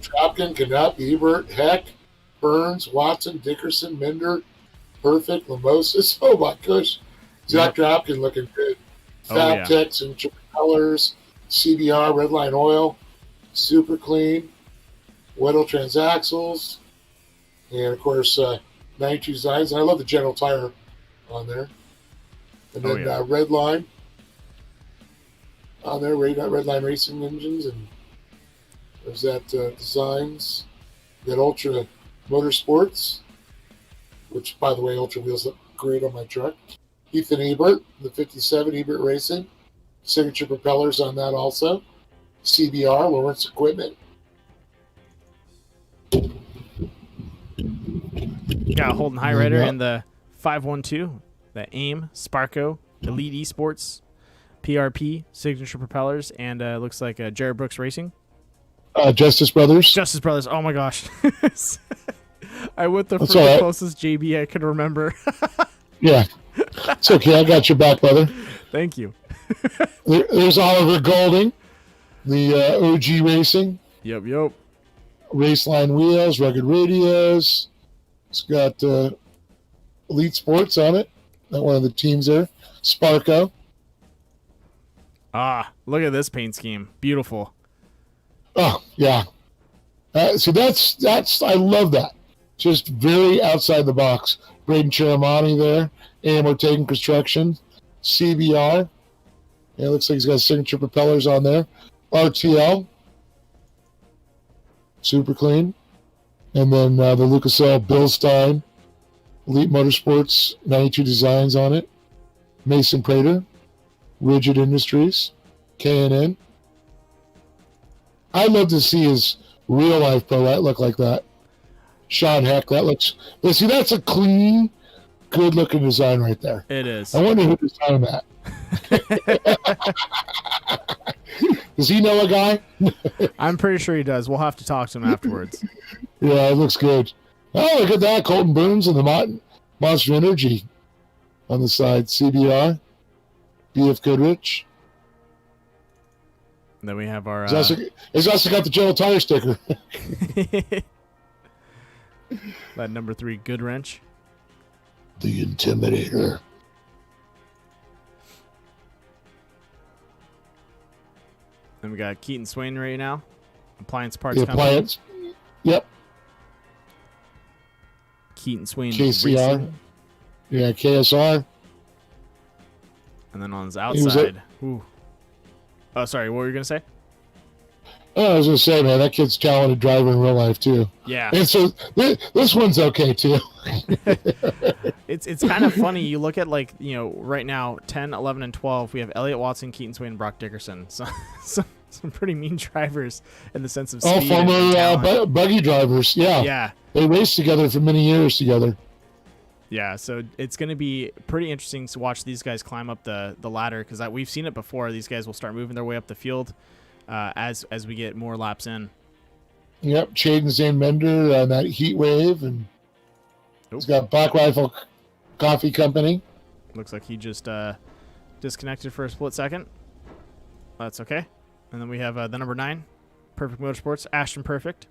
Tropkin, Canup, Ebert, Heck, Burns, Watson, Dickerson, Minder, Perfect, Lamosis. Oh my gosh. Zach Tropkin looking good. Fab Techs and Colors, CBR, Redline Oil, Super Clean, Weddle Transaxles, and of course 92 Designs. And I love the General Tire on there. And then Redline on there, Redline Racing Engines, and there's that Designs. That Ultra Motorsports, which by the way, Ultra wheels look great on my truck. Ethan Ebert, the 57 Ebert Racing. Signature propellers on that also. CBR, Lawrence Equipment. Got a Holden High Rider in the 512, the AIM, Sparko, Elite Esports, PRP, Signature propellers, and looks like Jared Brooks Racing. Justice Brothers. Justice Brothers. Oh my gosh. I went the closest JB I could remember. Yeah. It's okay. I got your back, brother. Thank you. There's Oliver Golding, the OG Racing. Yep. Raceline wheels, rugged radios. It's got Elite Sports on it. Not one of the teams there. Sparko. Ah, look at this paint scheme. Beautiful. Oh, yeah. So that's I love that. Just very outside the box. Braden Chiramani there. AM Ortega Construction. CBR. Yeah, it looks like he's got signature propellers on there. RTL. Super clean. And then the Lucas L. Bilstein. Elite Motorsports. 92 Designs on it. Mason Prater. Rigid Industries. K&N. I'd love to see his real life pro look like that. Sean Heck, that looks. See, that's a clean, good looking design right there. It is. I wonder who designed that. Does he know a guy? I'm pretty sure he does. We'll have to talk to him afterwards. Yeah, it looks good. Oh, look at that. Colton Burns and the Monster Energy on the side. CBR. BF Goodrich. And then we have our... He's also got the General Tire sticker. That number 3 good wrench. The Intimidator. Then we got Keaton Swain right now. Appliance Parts The Company. Appliance. Yep. Keaton Swain KCR. Racing. Yeah, KSR. And then on his was outside, ooh. Oh, sorry, what were you going to say? Oh, I was going to say, man, that kid's a talented driver in real life, too. Yeah. And so this one's okay, too. It's kind of funny. You look at, like, you know, right now, 10, 11, and 12, we have Elliott Watson, Keaton Swain, and Brock Dickerson. So, some pretty mean drivers in the sense of speed. All and former talent. buggy drivers, yeah. Yeah. They raced together for many years together. Yeah, so it's going to be pretty interesting to watch these guys climb up the ladder because we've seen it before. These guys will start moving their way up the field as we get more laps in. Yep, Chaden Zane Mender on that heat wave, and he's got Black Rifle Coffee Company. Looks like he just disconnected for a split second. That's okay. And then we have the number 9, Perfect Motorsports, Ashton Perfect.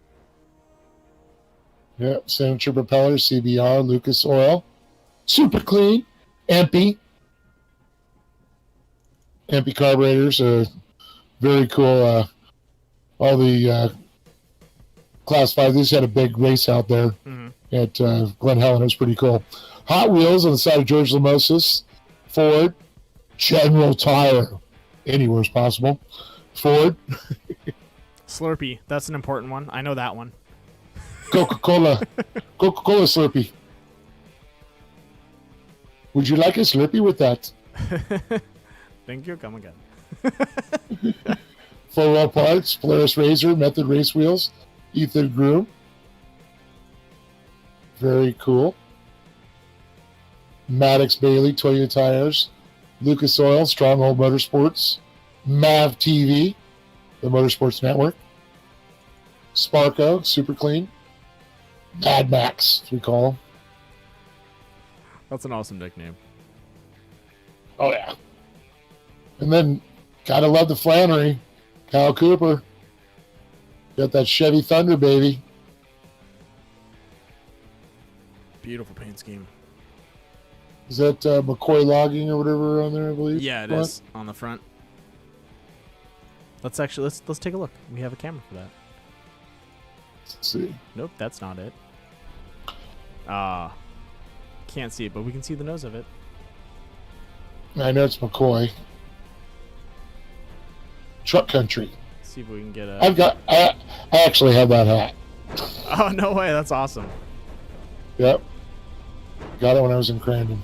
Yep, Signature Propeller, CBR, Lucas Oil, Super Clean, Empy. Empy carburetors are very cool. All the Class 5, they just had a big race out there at Glen Helen. It was pretty cool. Hot Wheels on the side of George Lamosis. Ford. General Tire. Anywhere's possible. Ford. Slurpee, that's an important one. I know that one. Coca-Cola. Coca-Cola Slurpee. Would you like a Slurpee with that? Thank you. Come again. 4-wheel parts, Polaris Razor, Method Race Wheels, Ethan Groom. Very cool. Maddox Bailey, Toyota Tires, Lucas Oil, Stronghold Motorsports, Mav TV, the Motorsports Network, Sparko, Super Clean, Mad Max, as we call him. That's an awesome nickname. Oh, yeah. And then, gotta love the Flannery, Kyle Cooper. Got that Chevy Thunder, baby. Beautiful paint scheme. Is that McCoy Logging or whatever on there, I believe? Yeah, it is on the front. Let's take a look. We have a camera for that. Let's see. Nope, that's not it. Can't see it, but we can see the nose of it. I know it's McCoy. Truck Country. Let's see if we can get a... I actually have that hat. Oh, no way. That's awesome. Yep. Got it when I was in Crandon.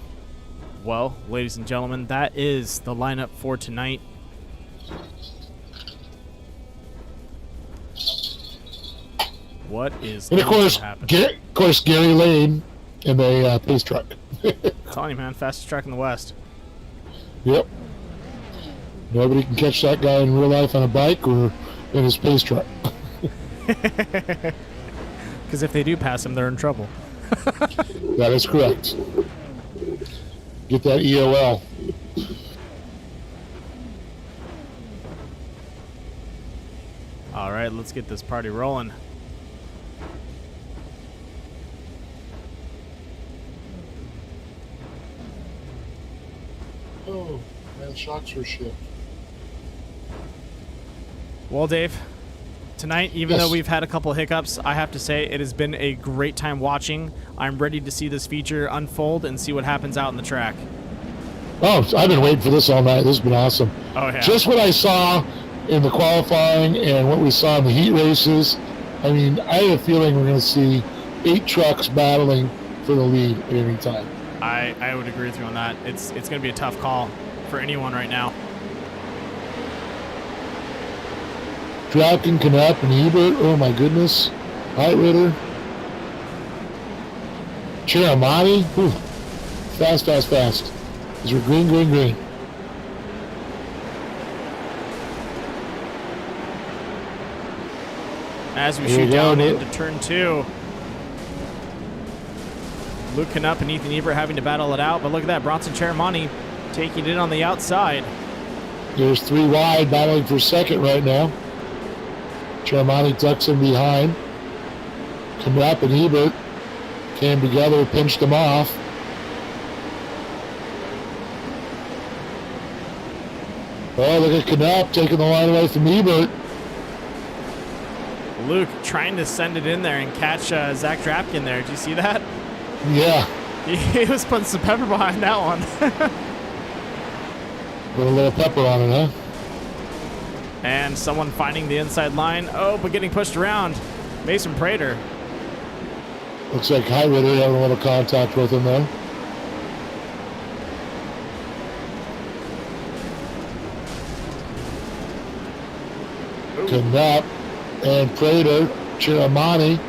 Well, ladies and gentlemen, that is the lineup for tonight. What is And of going to happen? of course, Gary Lane in the pace truck. I'm telling you, man, fastest track in the West. Yep. Nobody can catch that guy in real life on a bike or in his pace truck. Because if they do pass him, they're in trouble. That is correct. Get that EOL. All right, let's get this party rolling. Oh, man, shocks were shipped. Well, Dave, tonight, even Yes. though we've had a couple hiccups, I have to say it has been a great time watching. I'm ready to see this feature unfold and see what happens out in the track. Oh, I've been waiting for this all night. This has been awesome. Oh, yeah. Just what I saw in the qualifying and what we saw in the heat races. I mean, I have a feeling we're going to see 8 trucks battling for the lead at any time. I would agree with you on that. It's going to be a tough call for anyone right now. Dropkin, Knapp, and Ebert. Oh, my goodness. Height Ritter. Chiramani. Whew. Fast, fast, fast. These are green, green, green. As we Here we shoot go, down Luke. into turn 2. Luke Knapp and Ethan Ebert having to battle it out, but look at that. Bronson Cheramani taking it on the outside. There's 3 wide battling for second right now. Chiramani tucks in behind. Knapp and Ebert came together, pinched them off. Oh, look at Knapp taking the line away from Ebert. Luke trying to send it in there and catch Zach Drapkin there. Did you see that? Yeah, He was putting some pepper behind that one. put a little pepper on it, huh? And someone finding the inside line. Oh, but getting pushed around. Mason Prater. Looks like Highrider having a little contact with him there. Knapp and Prater, Chiramani,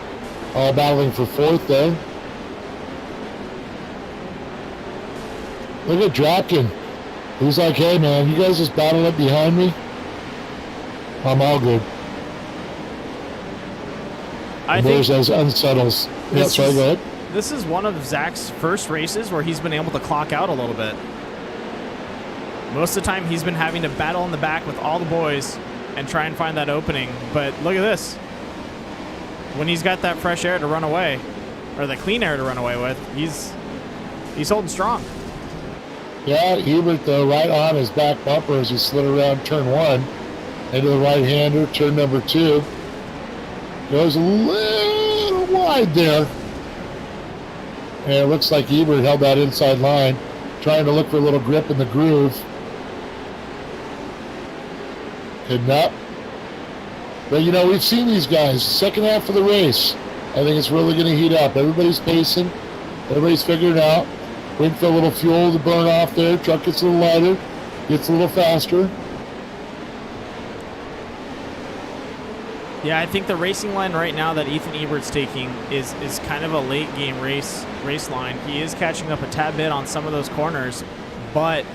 all battling for fourth there. Look at Dropkin. He's like, hey man, you guys just battle it behind me. I'm all good. I There's think those unsettles. That's right, go ahead. this is one of Zach's first races where he's been able to clock out a little bit. Most of the time he's been having to battle in the back with all the boys and try and find that opening. But look at this. When he's got that fresh air to run away, or the clean air to run away with, he's holding strong. Yeah, Ebert though, right on his back bumper as he slid around turn one into the right-hander, turn number 2. Goes a little wide there. And it looks like Ebert held that inside line, trying to look for a little grip in the groove. Couldn't up. But you know, we've seen these guys, second half of the race. I think it's really going to heat up. Everybody's pacing. Everybody's figuring it out. Waiting for a little fuel to burn off there. Truck gets a little lighter. Gets a little faster. Yeah, I think the racing line right now that Ethan Ebert's taking is kind of a late game race line. He is catching up a tad bit on some of those corners, but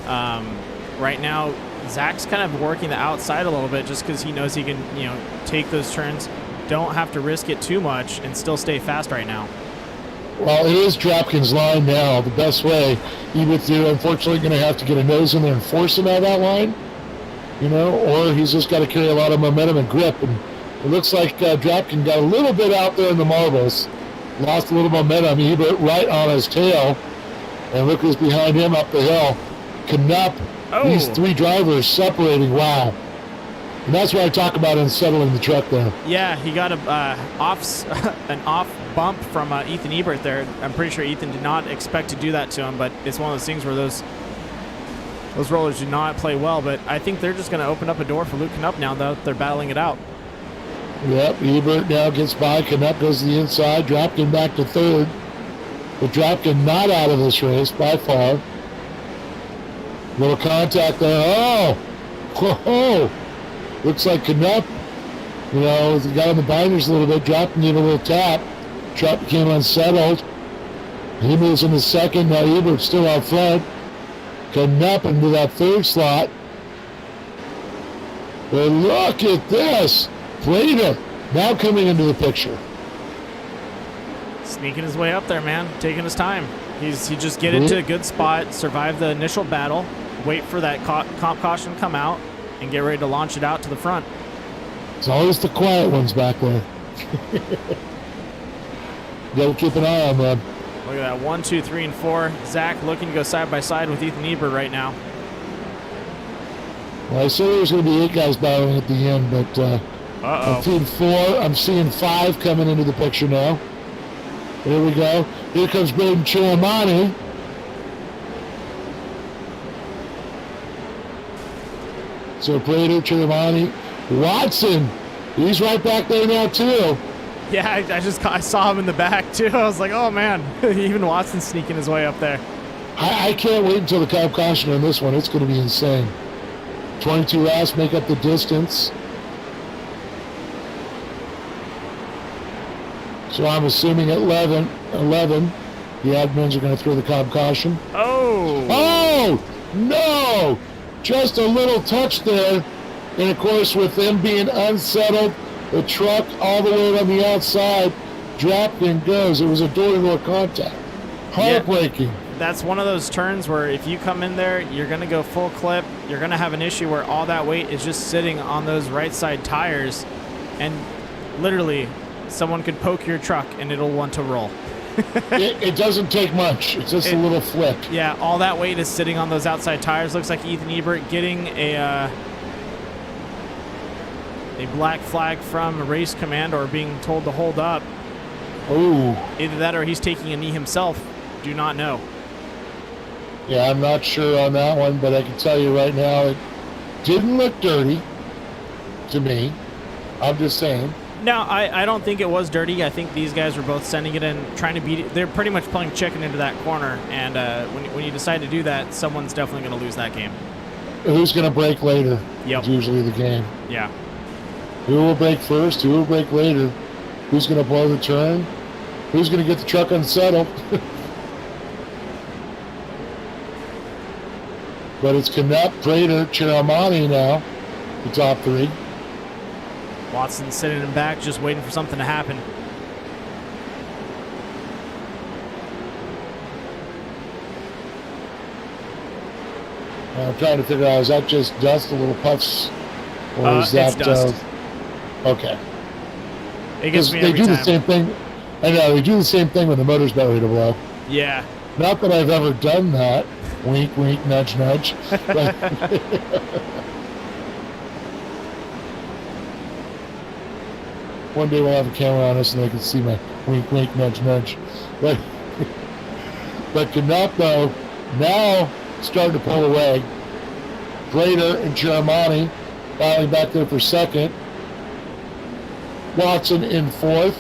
right now Zach's kind of working the outside a little bit just because he knows he can, take those turns, don't have to risk it too much, and still stay fast right now. Well, it is Dropkin's line now. The best way, Ebert's unfortunately going to have to get a nose in there and force him out of that line. Or he's just got to carry a lot of momentum and grip. And it looks like Dropkin got a little bit out there in the marbles, lost a little momentum. Ebert right on his tail, and look who's behind him up the hill. Knapp, these 3 drivers separating. Wow. And that's what I talk about unsettling the truck there. Yeah, he got an off bump from Ethan Ebert there. I'm pretty sure Ethan did not expect to do that to him, but it's one of those things where those rollers do not play well, but I think they're just going to open up a door for Luke Knapp now that they're battling it out. Yep, Ebert now gets by. Knapp goes to the inside. Dropkin back to third. But Dropkin not out of this race by far. Little contact there. Oh! Looks like Knapp, he got on the binders a little bit. Dropkin gave a little tap. Truck became unsettled. He moves into second. Now Ebert's still out front. Knapp into that third slot. But look at this. Prater now coming into the picture. Sneaking his way up there, man. Taking his time. He just get into a good spot, survive the initial battle, wait for that comp caution to come out, and get ready to launch it out to the front. It's always the quiet ones back there. Gotta keep an eye on them. Look at that, 1, 2, 3, and 4. Zach looking to go side by side with Ethan Ebert right now. Well, I said there was going to be 8 guys battling at the end, but I'm seeing 4. I'm seeing 5 coming into the picture now. Here we go. Here comes Braden Chiramani. So Prater, Chiramani, Watson. He's right back there now too. Yeah, I saw him in the back too. I was like, oh man, even Watson's sneaking his way up there. I can't wait until the comp caution on this one. It's going to be insane. 22 laps make up the distance. So I'm assuming at 11, the admins are going to throw the comp caution. Oh, no! Just a little touch there. And of course, with them being unsettled, the truck all the way on the outside, dropped and goes. It was a door-to-door contact. Heartbreaking. Yeah, that's one of those turns where if you come in there, you're going to go full clip. You're going to have an issue where all that weight is just sitting on those right side tires. And literally, someone could poke your truck and it'll want to roll. It doesn't take much. It's just a little flick. Yeah, all that weight is sitting on those outside tires. Looks like Ethan Ebert getting a black flag from race command or being told to hold up. Oh. Either that or he's taking a knee himself. Do not know. Yeah, I'm not sure on that one, but I can tell you right now, it didn't look dirty to me. I'm just saying. No, I don't think it was dirty. I think these guys were both sending it in, trying to beat it. They're pretty much playing chicken into that corner, and when you decide to do that, someone's definitely going to lose that game. Who's going to break later? Yep. It's usually the game. Yeah. Who will break first? Who will break later? Who's going to blow the turn? Who's going to get the truck unsettled? But it's Knapp, Prater, Chiramani now, the top three. Watson sitting in back, just waiting for something to happen. I'm trying to figure out, is that just dust, a little puffs? Or is that... It's dust. Okay. It gets me they every do time. the same thing. I know, they do the same thing when the motor's about ready to blow. Yeah. Not that I've ever done that. Wink, wink, nudge, nudge. But one day we'll have a camera on us and they can see my wink, wink, nudge, nudge. But Knapp, though, now starting to pull away. Prater and Chiramani battling back there for second. Watson in fourth.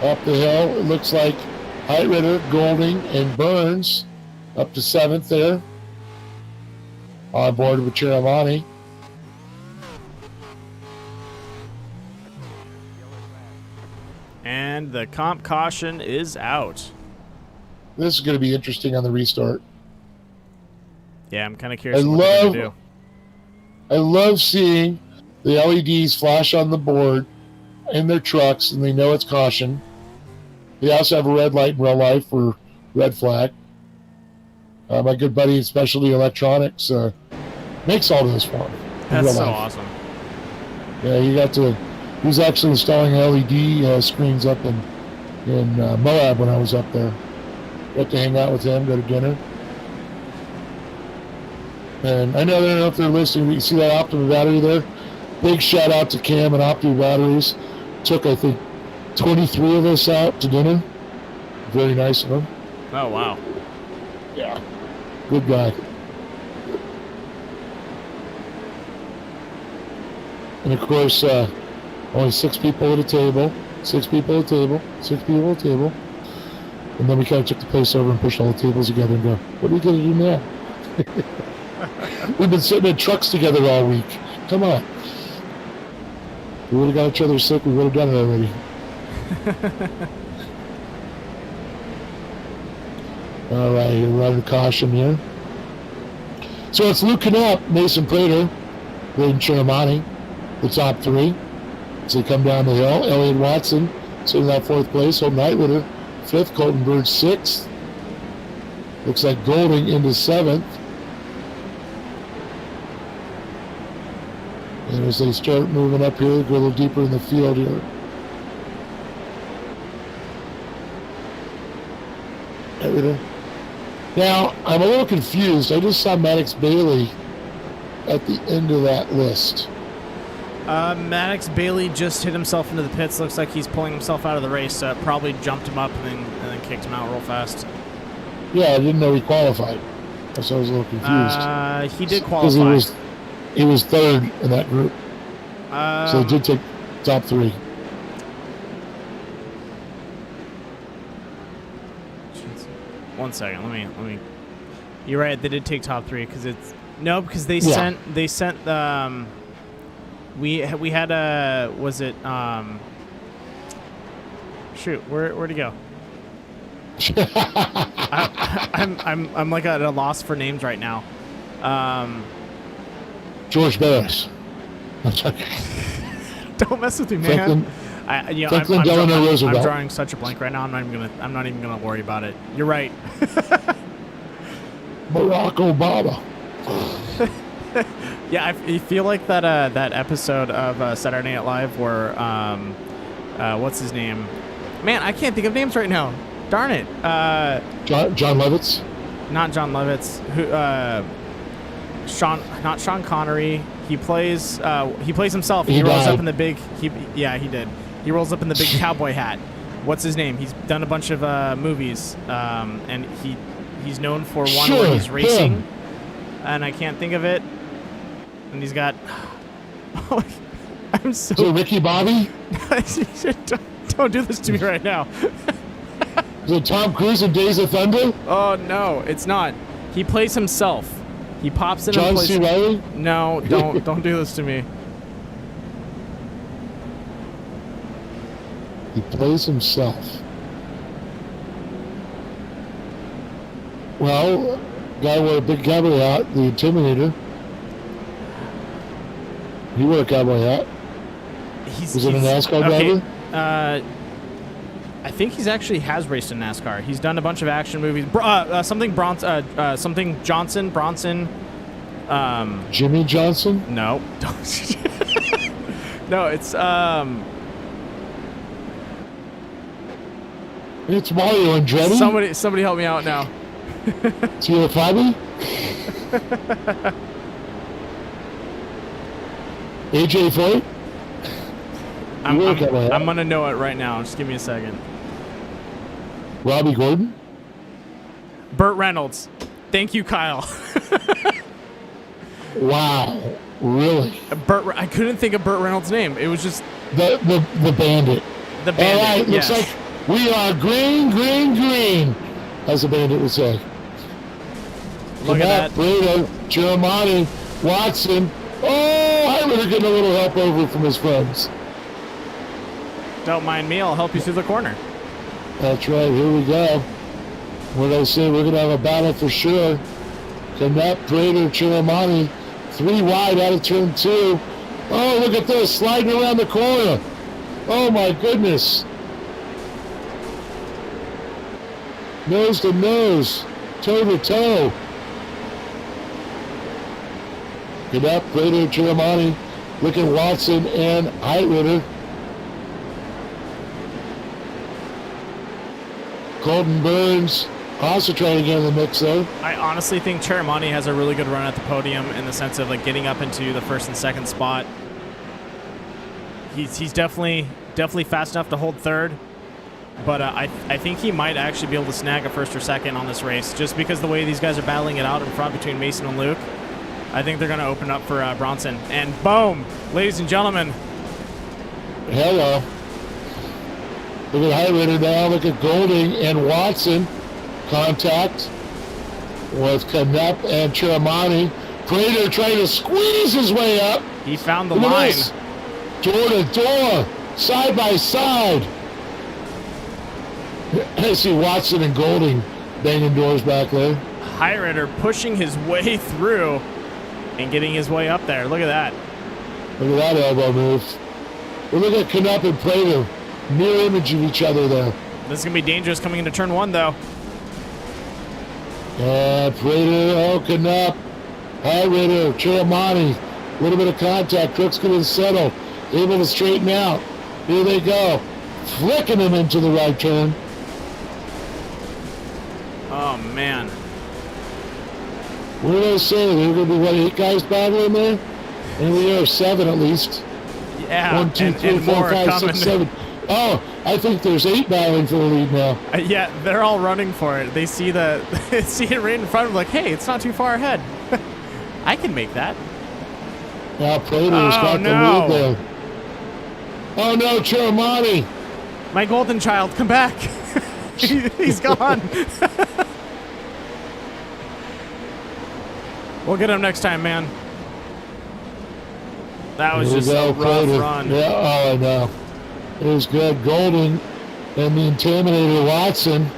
Up the hill, it looks like Heitritter, Golding, and Burns up to seventh there. On board with Chiramani. And the comp caution is out. This is going to be interesting on the restart. Yeah, I'm kind of curious what they're going to do. I love seeing the LEDs flash on the board in their trucks, and they know it's caution. They also have a red light in real life for red flag. My good buddy at Specialty Electronics makes all those for me. That's so awesome. Yeah, he was actually installing LED screens up in Moab when I was up there. Got to hang out with him, go to dinner. And I don't know if they're listening, but you see that Optima battery there? Big shout out to Cam and Optima Batteries. Took, I think, 23 of us out to dinner. Very nice of him. Oh, wow. Yeah. Good guy. And of course, only 6 people at a table. 6 people at a table. 6 people at a table. And then we kind of took the place over and pushed all the tables together and go, what are we going to do now? We've been sitting in trucks together all week. Come on. We would have got each other sick. We would have done it already. All right, you're running caution here. So it's Luke Knapp, Mason Prater, Braden Chiramani, the top 3. As they come down the hill, Elliott Watson sitting in that 4th place. Holden Heitritter, 5th. Colton Bird, 6th. Looks like Golding into 7th. And as they start moving up here, they go a little deeper in the field here. Now, I'm a little confused. I just saw Maddox Bailey at the end of that list. Maddox Bailey just hit himself into the pits. Looks like he's pulling himself out of the race. Probably jumped him up and then kicked him out real fast. Yeah, I didn't know he qualified. So I was a little confused. He did qualify. He was 3rd in that group. So he did take top 3. One second, let me. You're right. They did take top 3 because because they sent we had a shoot where'd he go? I'm like at a loss for names right now. George Barris. Don't mess with me, man. Franklin Delano Roosevelt. I'm drawing such a blank right now. I'm not even gonna worry about it. You're right. Barack Obama. Yeah, I feel like that episode of Saturday Night Live where what's his name? Man, I can't think of names right now. Darn it. John Lovitz. Not John Lovitz. Who? not Sean Connery. He plays himself. He He rolls died. up in the big. He did. He rolls up in the big cowboy hat. What's his name? He's done a bunch of movies, and he's known for one Sure, where he's racing, him. and I can't think of it. And he's got. I'm so. Is it Ricky Bobby? Don't do this to me right now. Is it Tom Cruise in Days of Thunder? Oh no, it's not. He plays himself. He pops in John and plays. C. Reilly? No, don't do this to me. He plays himself. Well, guy wore a big cowboy hat, the Intimidator. He wore a cowboy hat. Was it a NASCAR driver? I think he's actually has raced in NASCAR. He's done a bunch of action movies. Something Johnson, Bronson. Jimmy Johnson? No. No, it's It's Mario Andretti. Somebody help me out now. Tio Fabi? AJ Foyt? I'm gonna know it right now. Just give me a second. Robbie Gordon? Burt Reynolds. Thank you, Kyle. Wow. Really? I couldn't think of Burt Reynolds' name. It was just The Bandit. the Bandit. All right, yes. looks like we are green, green, green, as the Bandit would say. Look at that. Brito, Giamatti, Watson. Oh, Hyder getting a little help over from his friends. Don't mind me. I'll help you through the corner. That's right. Here we go. What did I say? We're going to have a battle for sure. Canet, Prater, Giamatti. 3 wide out of turn 2. Oh, look at this. Sliding around the corner. Oh, my goodness. Nose to nose. Toe to toe. Canet, Prater, Giamatti. Look at Watson and Heitritter. Colton Burns also trying to get in the mix there. I honestly think Cheramani has a really good run at the podium in the sense of like getting up into the first and second spot. He's definitely fast enough to hold third, but I think he might actually be able to snag a first or second on this race just because the way these guys are battling it out in front between Mason and Luke. I think they're going to open up for Bronson. And boom, ladies and gentlemen. Hello. Look at Highrider now. Look at Golding and Watson. Contact with Knapp and Cheramani. Prater trying to squeeze his way up. He found the Look at line. this. Door to door. Side by side. I see Watson and Golding banging doors back there. Highrider pushing his way through and getting his way up there. Look at that. Look at that elbow move. Well, look at Knapp and Prater. Mirror image of each other there. This is going to be dangerous coming into turn 1, though. Prater, Knapp, Highrider, Cheramani. A little bit of contact. Crooks going to settle. Able to straighten out. Here they go. Flicking him into the right turn. Oh, man. What did I say? There were going to be, 8 guys battling there? And we are 7 at least. Yeah, 1, 2, 3, and 4, more 5, coming. 6, 7. Oh, I think there's 8 battling for the lead now. Yeah, they're all running for it. They see they see it right in front of them, like, hey, it's not too far ahead. I can make that. Now Prater's got the lead there. Oh no, Cheramani. My golden child, come back. He's gone. We'll get him next time, man. That was just a rough run. Yeah, oh, I know. It was good. Golding and the Intimidator Watson.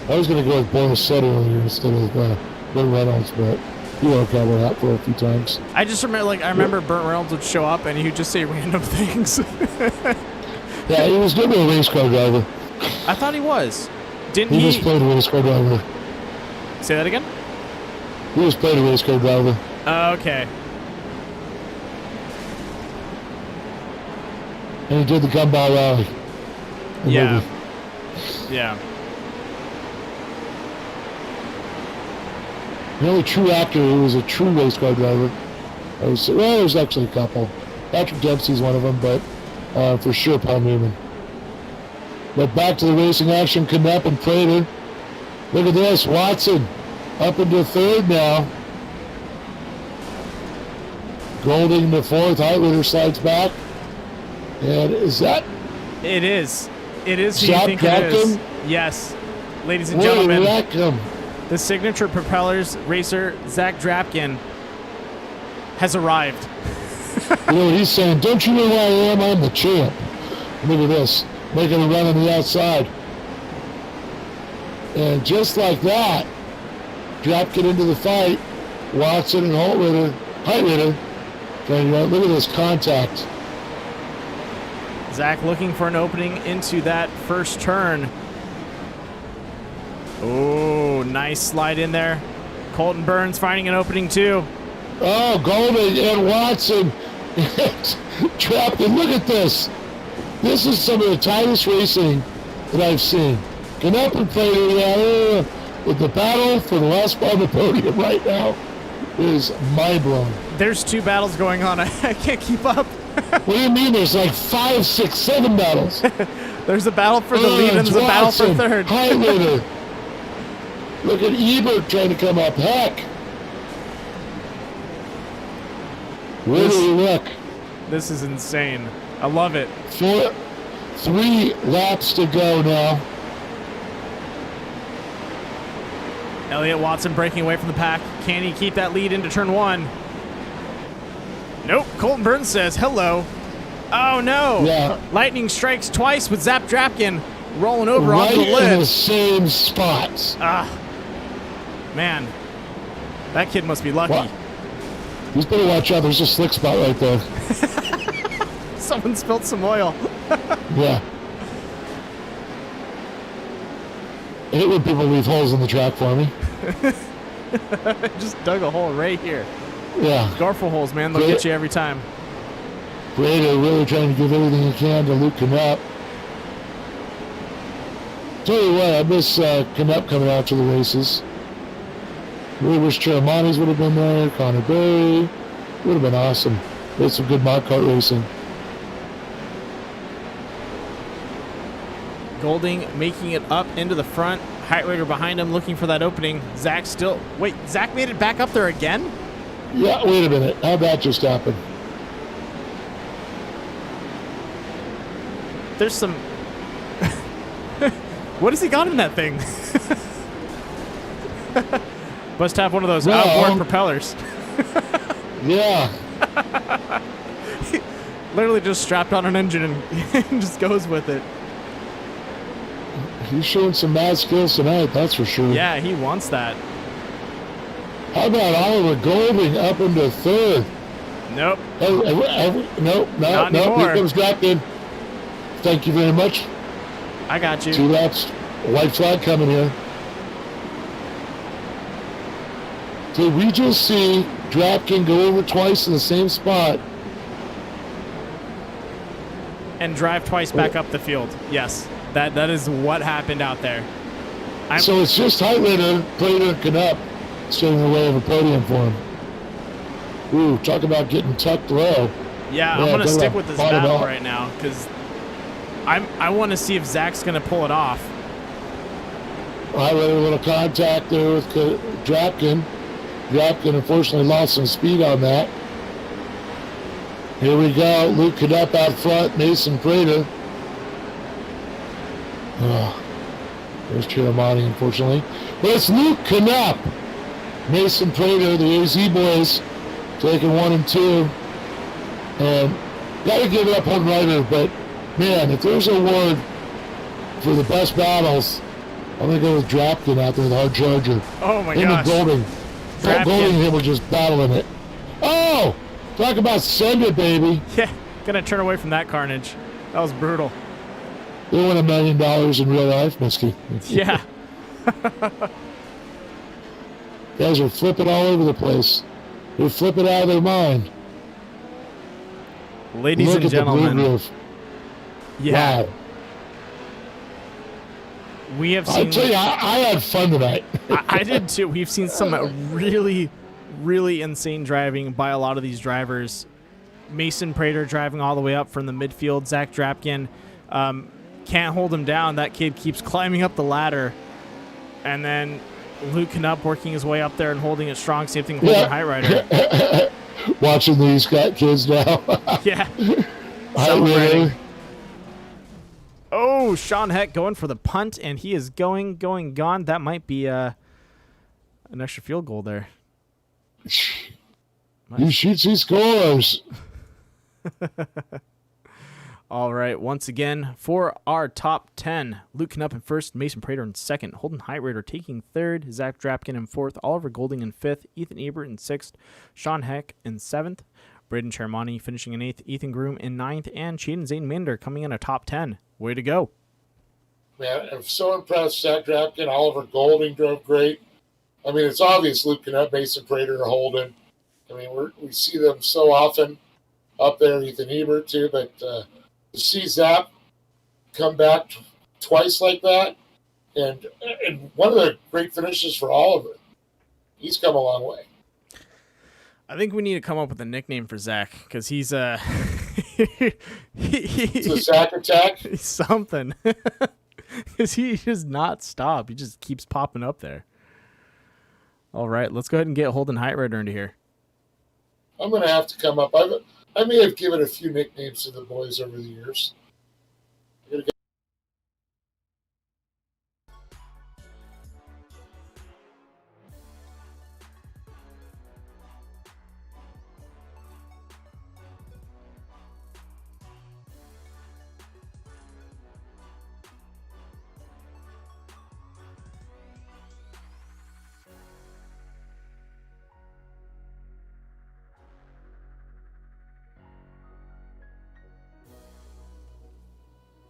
I was going to go with Bonacetta earlier instead of Burt Reynolds, but he worked out with that for a few times. I just remember Burt Reynolds would show up and he would just say random things. Yeah, he was good with a race car driver. I thought he was. Didn't He he? just played a race car driver. Say that again? He just played a race car driver. Okay. And he did the Gumball Rally. The Yeah. movie. Yeah. The only true actor who was a true race car driver. There's actually a couple. Patrick Dempsey's one of them, but for sure Paul Newman. But back to the racing action, Knapp and Prater. Look at this, Watson up into third now. Golding to fourth, Heitlitter slides back. And is that? It is. It is who Zach you think it is. Drapkin? Yes. Ladies and Where gentlemen, did that come? the Signature Propellers racer, Zach Drapkin, has arrived. You know, he's saying, don't you know who I am? I'm the champ. Look at this. Making a run on the outside. And just like that, Drapkin into the fight. Watson and Heitlitter. Look at this contact. Zach looking for an opening into that first turn. Oh, nice slide in there. Colton Burns finding an opening too. Oh, Golding and Watson. Drapkin, look at this. This is some of the tightest racing that I've seen. Knapp and Prater, with the battle for the last spot on the podium right now is mind-blowing. There's 2 battles going on. I can't keep up. What do you mean? There's like 5, 6, 7 battles. There's a battle for the lead and there's a battle for third. Heitlitter. Look at Ebert trying to come up. Heck. Where do we look? This is insane. I love it. 3 laps to go now. Elliott Watson breaking away from the pack. Can he keep that lead into turn 1? Nope. Colton Burns says hello. Oh no. Yeah. Lightning strikes twice with Zap Drapkin rolling over Right onto the lid. in the same spots. Man. That kid must be lucky. Wow. He's better watch out. There's a slick spot right there. Someone spilled some oil. Yeah. I hate when people leave holes in the track for me. Just dug a hole right here. Yeah. Garfel holes, man. They'll get you every time. Prater really trying to give everything he can to Luke Knapp. Tell you what, I miss Knapp coming out to the races. Really wish Cheramani's would have been there. Connor Berry. Would have been awesome. They had some good mod kart racing. Golding making it up into the front. Heitlitter behind him looking for that opening. Zach still... Wait, Zach made it back up there again? Yeah, wait a minute. How'd that just happen? There's some... What has he got in that thing? Must have one of those outboard propellers. Yeah. Literally just strapped on an engine and just goes with it. He's showing some mad skills tonight, that's for sure. Yeah, he wants that. How about Oliver Golding up into third? Nope. Nope. Not Here anymore. comes Drapkin. Thank you very much. I got you. 2 laps. White flag coming here. Did we just see Drapkin go over twice in the same spot? And drive twice back up the field. Yes. That is what happened out there. So it's just Heitlitter, Prater, and Knapp standing in the way of a podium for him. Ooh, talk about getting tucked low. Yeah, I'm going to stick with this battle right now because I want to see if Zach's going to pull it off. Heitlitter, a little contact there with Drapkin. Drapkin unfortunately lost some speed on that. Here we go. Luke Knapp out front. Mason Prater. There's Chiramani, unfortunately. But it's Luke Knapp. Mason Prater, the AZ boys, taking 1 and 2. And got to give it up on Ryder, but man, if there's a award for the best battles, I'm going to go with Drapkin out there, the hard charger. Oh my gosh. Him and Golding. Golding and him were just battling it. Oh! Talk about send it, baby. Yeah, gonna turn away from that carnage. That was brutal. They won $1 million in real life, Misky. Yeah. Guys are flipping all over the place. They're flipping out of their mind. Ladies Look and at gentlemen. the blue groove. Yeah. Wow. We have I'll seen. tell you, I had fun tonight. I did too. We've seen some really, really insane driving by a lot of these drivers. Mason Prater driving all the way up from the midfield. Zach Drapkin can't hold him down. That kid keeps climbing up the ladder. And then Luke Knupp working his way up there and holding it strong. Same thing with Holden Heitrider. Watching these kids now. Yeah. Celebrating. Oh, Sean Heck going for the punt, and he is going, gone. That might be an extra field goal there. You shoots, he scores. All right, once again, for our top 10, Luke Knupp in first, Mason Prater in second, Holden Heitrider taking third, Zach Drapkin in fourth, Oliver Golding in fifth, Ethan Ebert in sixth, Sean Heck in seventh, Braden Chermani finishing in eighth, Ethan Groom in ninth, and Chaden Zane Mander coming in a top 10. Way to go. Man, I'm so impressed. Zach Drapkin, Oliver Golding drove great. I mean, it's obvious Luke Knupp, Mason Prater, Holden. I mean, we see them so often up there, Ethan Ebert too, but to see Zap come back twice like that, and one of the great finishes for Oliver. He's come a long way. I think we need to come up with a nickname for Zach because he's It's a Zach attack. He's something because he does not stop. He just keeps popping up there. All right, let's go ahead and get Holden Heitrider into here. I'm going to have to come up. I may have given a few nicknames to the boys over the years.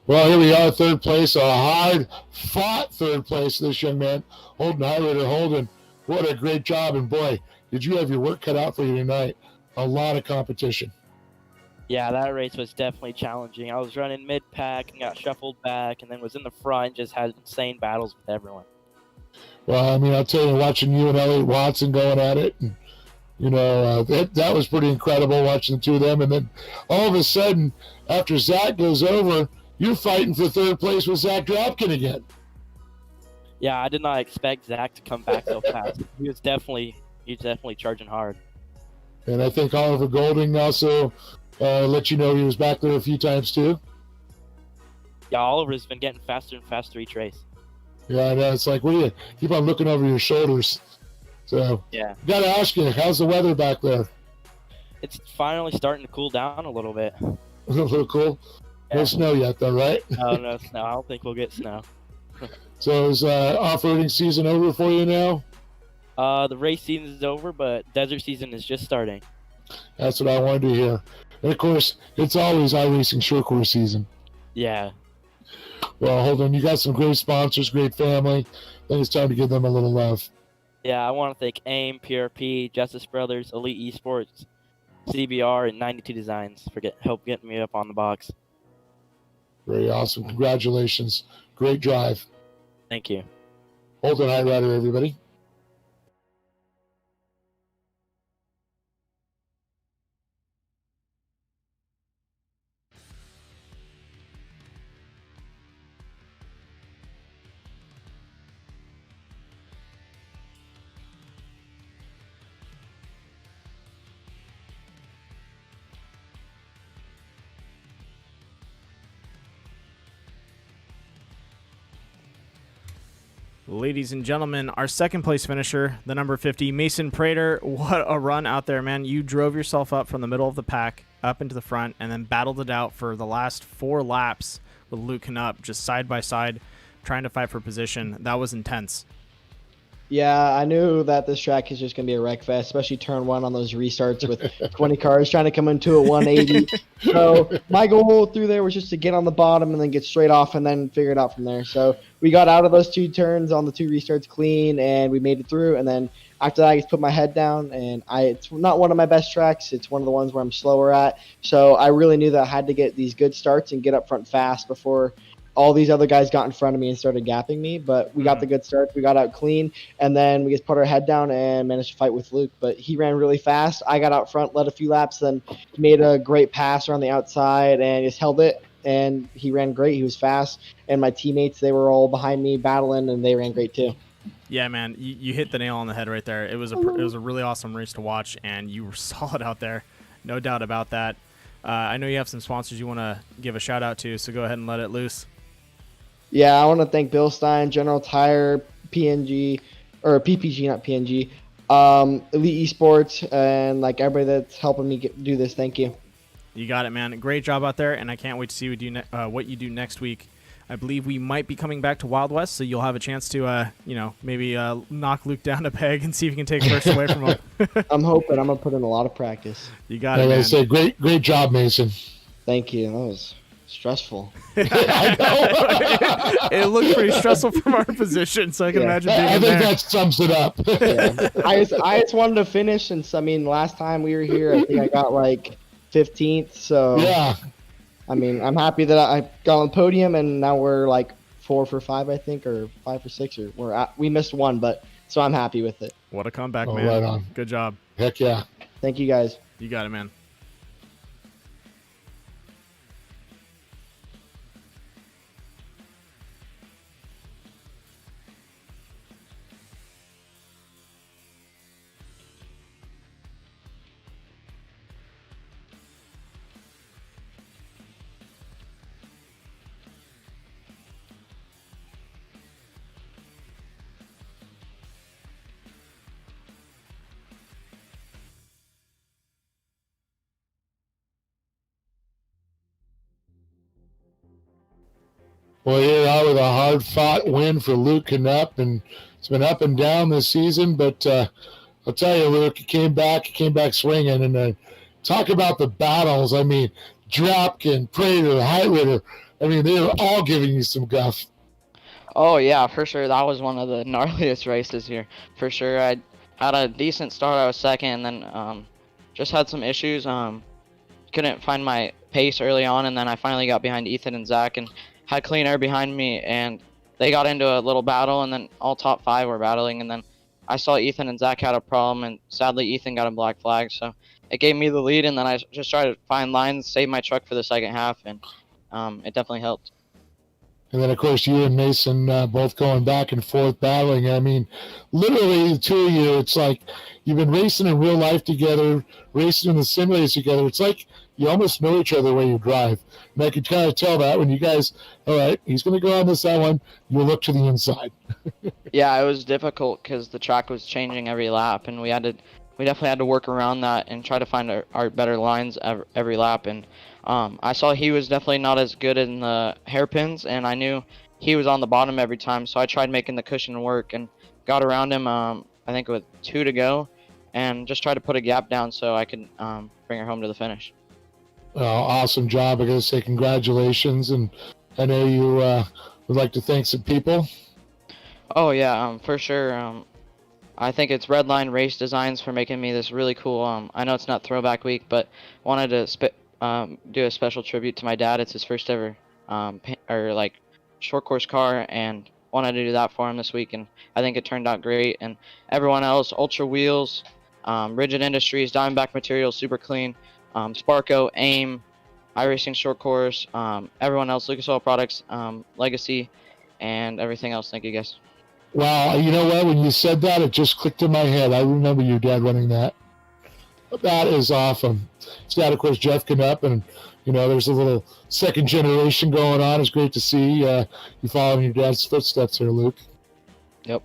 Well, here we are, third place, a hard-fought third place. This young man, Holden Heitrider. Holden, what a great job, and boy, did you have your work cut out for you tonight. A lot of competition. Yeah, that race was definitely challenging. I was running mid-pack and got shuffled back, and then was in the front, just had insane battles with everyone. Well, I mean, I'll tell you, watching you and Elliot Watson going at it, and, you know, that was pretty incredible watching the two of them, and then all of a sudden, after Zach goes over, you're fighting for third place with Zach Drapkin again. Yeah, I did not expect Zach to come back so fast. He was definitely charging hard. And I think Oliver Golding also let you know he was back there a few times too. Yeah, Oliver's been getting faster and faster each race. Yeah, I know. It's like, what do you keep on looking over your shoulders? So, yeah. Got to ask you, how's the weather back there? It's finally starting to cool down a little bit. A little cool? No snow yet, though, right? No snow. I don't think we'll get snow. So is off-roading season over for you now? The race season is over, but desert season is just starting. That's what I wanted to hear. And, of course, it's always iRacing short course season. Yeah. Well, hold on. You got some great sponsors, great family. I think it's time to give them a little love. Yeah, I want to thank AIM, PRP, Justice Brothers, Elite Esports, CBR, and 92 Designs for help getting me up on the box. Very awesome. Congratulations. Great drive. Thank you. Holden Heitrider, everybody. Ladies and gentlemen, our second place finisher, the number 50, Mason Prater. What a run out there, man. You drove yourself up from the middle of the pack, up into the front, and then battled it out for the last 4 laps with Luke Knupp, just side by side, trying to fight for position. That was intense. Yeah, I knew that this track is just going to be a wreck fest, especially turn 1 on those restarts with 20 cars trying to come into a 180. So my goal through there was just to get on the bottom and then get straight off and then figure it out from there. So we got out of those 2 turns on the 2 restarts clean, and we made it through. And then after that, I just put my head down, and it's not one of my best tracks. It's one of the ones where I'm slower at. So I really knew that I had to get these good starts and get up front fast before all these other guys got in front of me and started gapping me, but we got the good start. We got out clean, and then we just put our head down and managed to fight with Luke. But he ran really fast. I got out front, led a few laps, then made a great pass around the outside and just held it. And he ran great. He was fast, and my teammates, they were all behind me battling, and they ran great too. Yeah, man, you hit the nail on the head right there. It was a really awesome race to watch, and you were solid out there, no doubt about that. I know you have some sponsors you want to give a shout out to, so go ahead and let it loose. Yeah, I want to thank Bill Stein, General Tire, PNG, or PPG, not PNG, Elite Esports, and like everybody that's helping me do this. Thank you. You got it, man. Great job out there, and I can't wait to see what you do next week. I believe we might be coming back to Wild West, so you'll have a chance to, maybe knock Luke down a peg and see if you can take first away from him. I'm hoping. I'm gonna put in a lot of practice. You got it, man. I say, great job, Mason. Thank you. That was stressful. It looked pretty stressful from our position, so I can imagine being in there. I think that sums it up. Yeah. I just wanted to finish, and so, I mean, last time we were here, I think I got like 15th. So yeah, I mean, I'm happy that I got on the podium, and now we're like 4 for 5, I think, or 5 for 6, or we missed one, but so I'm happy with it. What a comeback, man! Right on. Good job. Heck yeah! Thank you, guys. You got it, man. Well, here out with a hard-fought win for Luke Knupp, and it's been up and down this season. But I'll tell you, Luke, he came back swinging. And talk about the battles. I mean, Dropkin, Prater, Heitritter. I mean, they were all giving you some guff. Oh yeah, for sure. That was one of the gnarliest races here, for sure. I had a decent start. I was second, and then just had some issues. Couldn't find my pace early on, and then I finally got behind Ethan and Zach, and had clean air behind me, and they got into a little battle, and then all top 5 were battling, and then I saw Ethan and Zach had a problem, and sadly Ethan got a black flag, so it gave me the lead, and then I just tried to find lines, save my truck for the second half, and it definitely helped. And then, of course, you and Mason both going back and forth battling. I mean, literally, the two of you, it's like you've been racing in real life together, racing in the simulators together. It's like you almost know each other the way you drive. And I could kind of tell that when you guys, all right, he's going to go on that one, you look to the inside. Yeah, it was difficult because the track was changing every lap, and we definitely had to work around that and try to find our better lines every lap. And I saw he was definitely not as good in the hairpins, and I knew he was on the bottom every time, so I tried making the cushion work and got around him, I think with 2 to go, and just tried to put a gap down so I could bring her home to the finish. Awesome job. I got to say congratulations, and I know you would like to thank some people. Oh yeah, for sure. I think it's Redline Race Designs for making me this really cool. I know it's not Throwback Week, but wanted to do a special tribute to my dad. It's his first ever short course car, and wanted to do that for him this week, and I think it turned out great. And everyone else, Ultra Wheels, Rigid Industries, Diamondback Materials, Super Clean, Sparko, AIM, iRacing Short Course, everyone else, Lucas Oil Products, Legacy, and everything else. Thank you, guys. Wow, you know what? When you said that, it just clicked in my head. I remember your dad running that. That is awesome. His dad, of course, Jeff Knupp, and there's a little second generation going on. It's great to see you following your dad's footsteps here, Luke. Yep.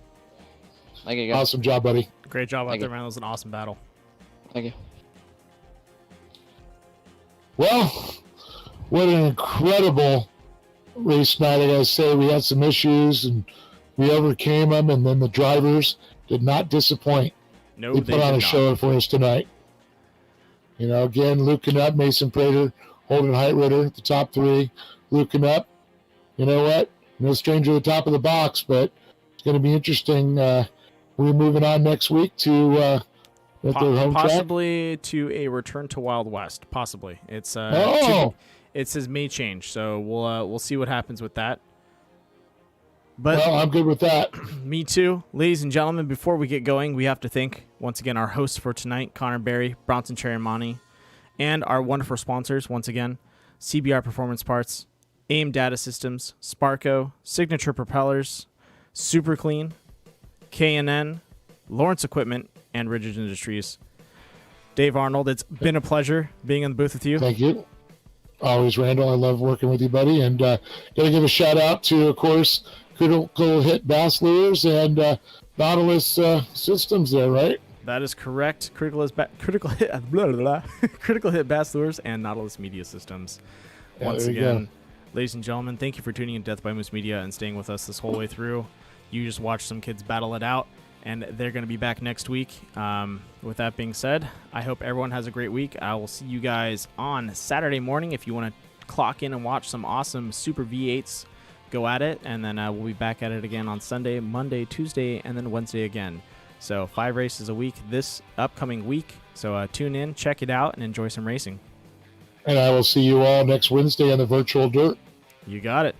Thank you, guys. Awesome job, buddy. Great job out there, man. It was an awesome battle. Thank you. Well, what an incredible race night. I gotta say, we had some issues and we overcame them, and then the drivers did not disappoint. No, they put on a show for us tonight. Again, Luke Knupp, Mason Prater, Holden Heitritter, the top 3. Luke Knupp, you know what? No stranger to the top of the box, but it's going to be interesting. We're moving on next week to at their home track? Possibly to a return to Wild West. Possibly. It's it says may change, so we'll see what happens with that. But well, I'm good with that. Me too. Ladies and gentlemen, before we get going, we have to thank, once again, our hosts for tonight, Connor Berry, Bronson Cherimani, and our wonderful sponsors, once again, CBR Performance Parts, AIM Data Systems, Sparco, Signature Propellers, Super Clean, K&N, Lawrence Equipment, and Rigid Industries. Dave Arnold, it's been a pleasure being in the booth with you. Thank you. Always, Randall. I love working with you, buddy. And got to give a shout out to, of course, Critical Hit Bass Lures and Nautilus Systems there, right? That is correct. Critical Hit Bass Lures and Nautilus Media Systems. Yeah, Once there you again, go. ladies and gentlemen, thank you for tuning in to Death by Moose Media and staying with us this whole way through. You just watched some kids battle it out, and they're going to be back next week. With that being said, I hope everyone has a great week. I will see you guys on Saturday morning. If you want to clock in and watch some awesome Super V8s, go at it, and then we'll be back at it again on Sunday, Monday, Tuesday, and then Wednesday again. So 5 races a week this upcoming week. So tune in, check it out, and enjoy some racing. And I will see you all next Wednesday on the virtual dirt. You got it.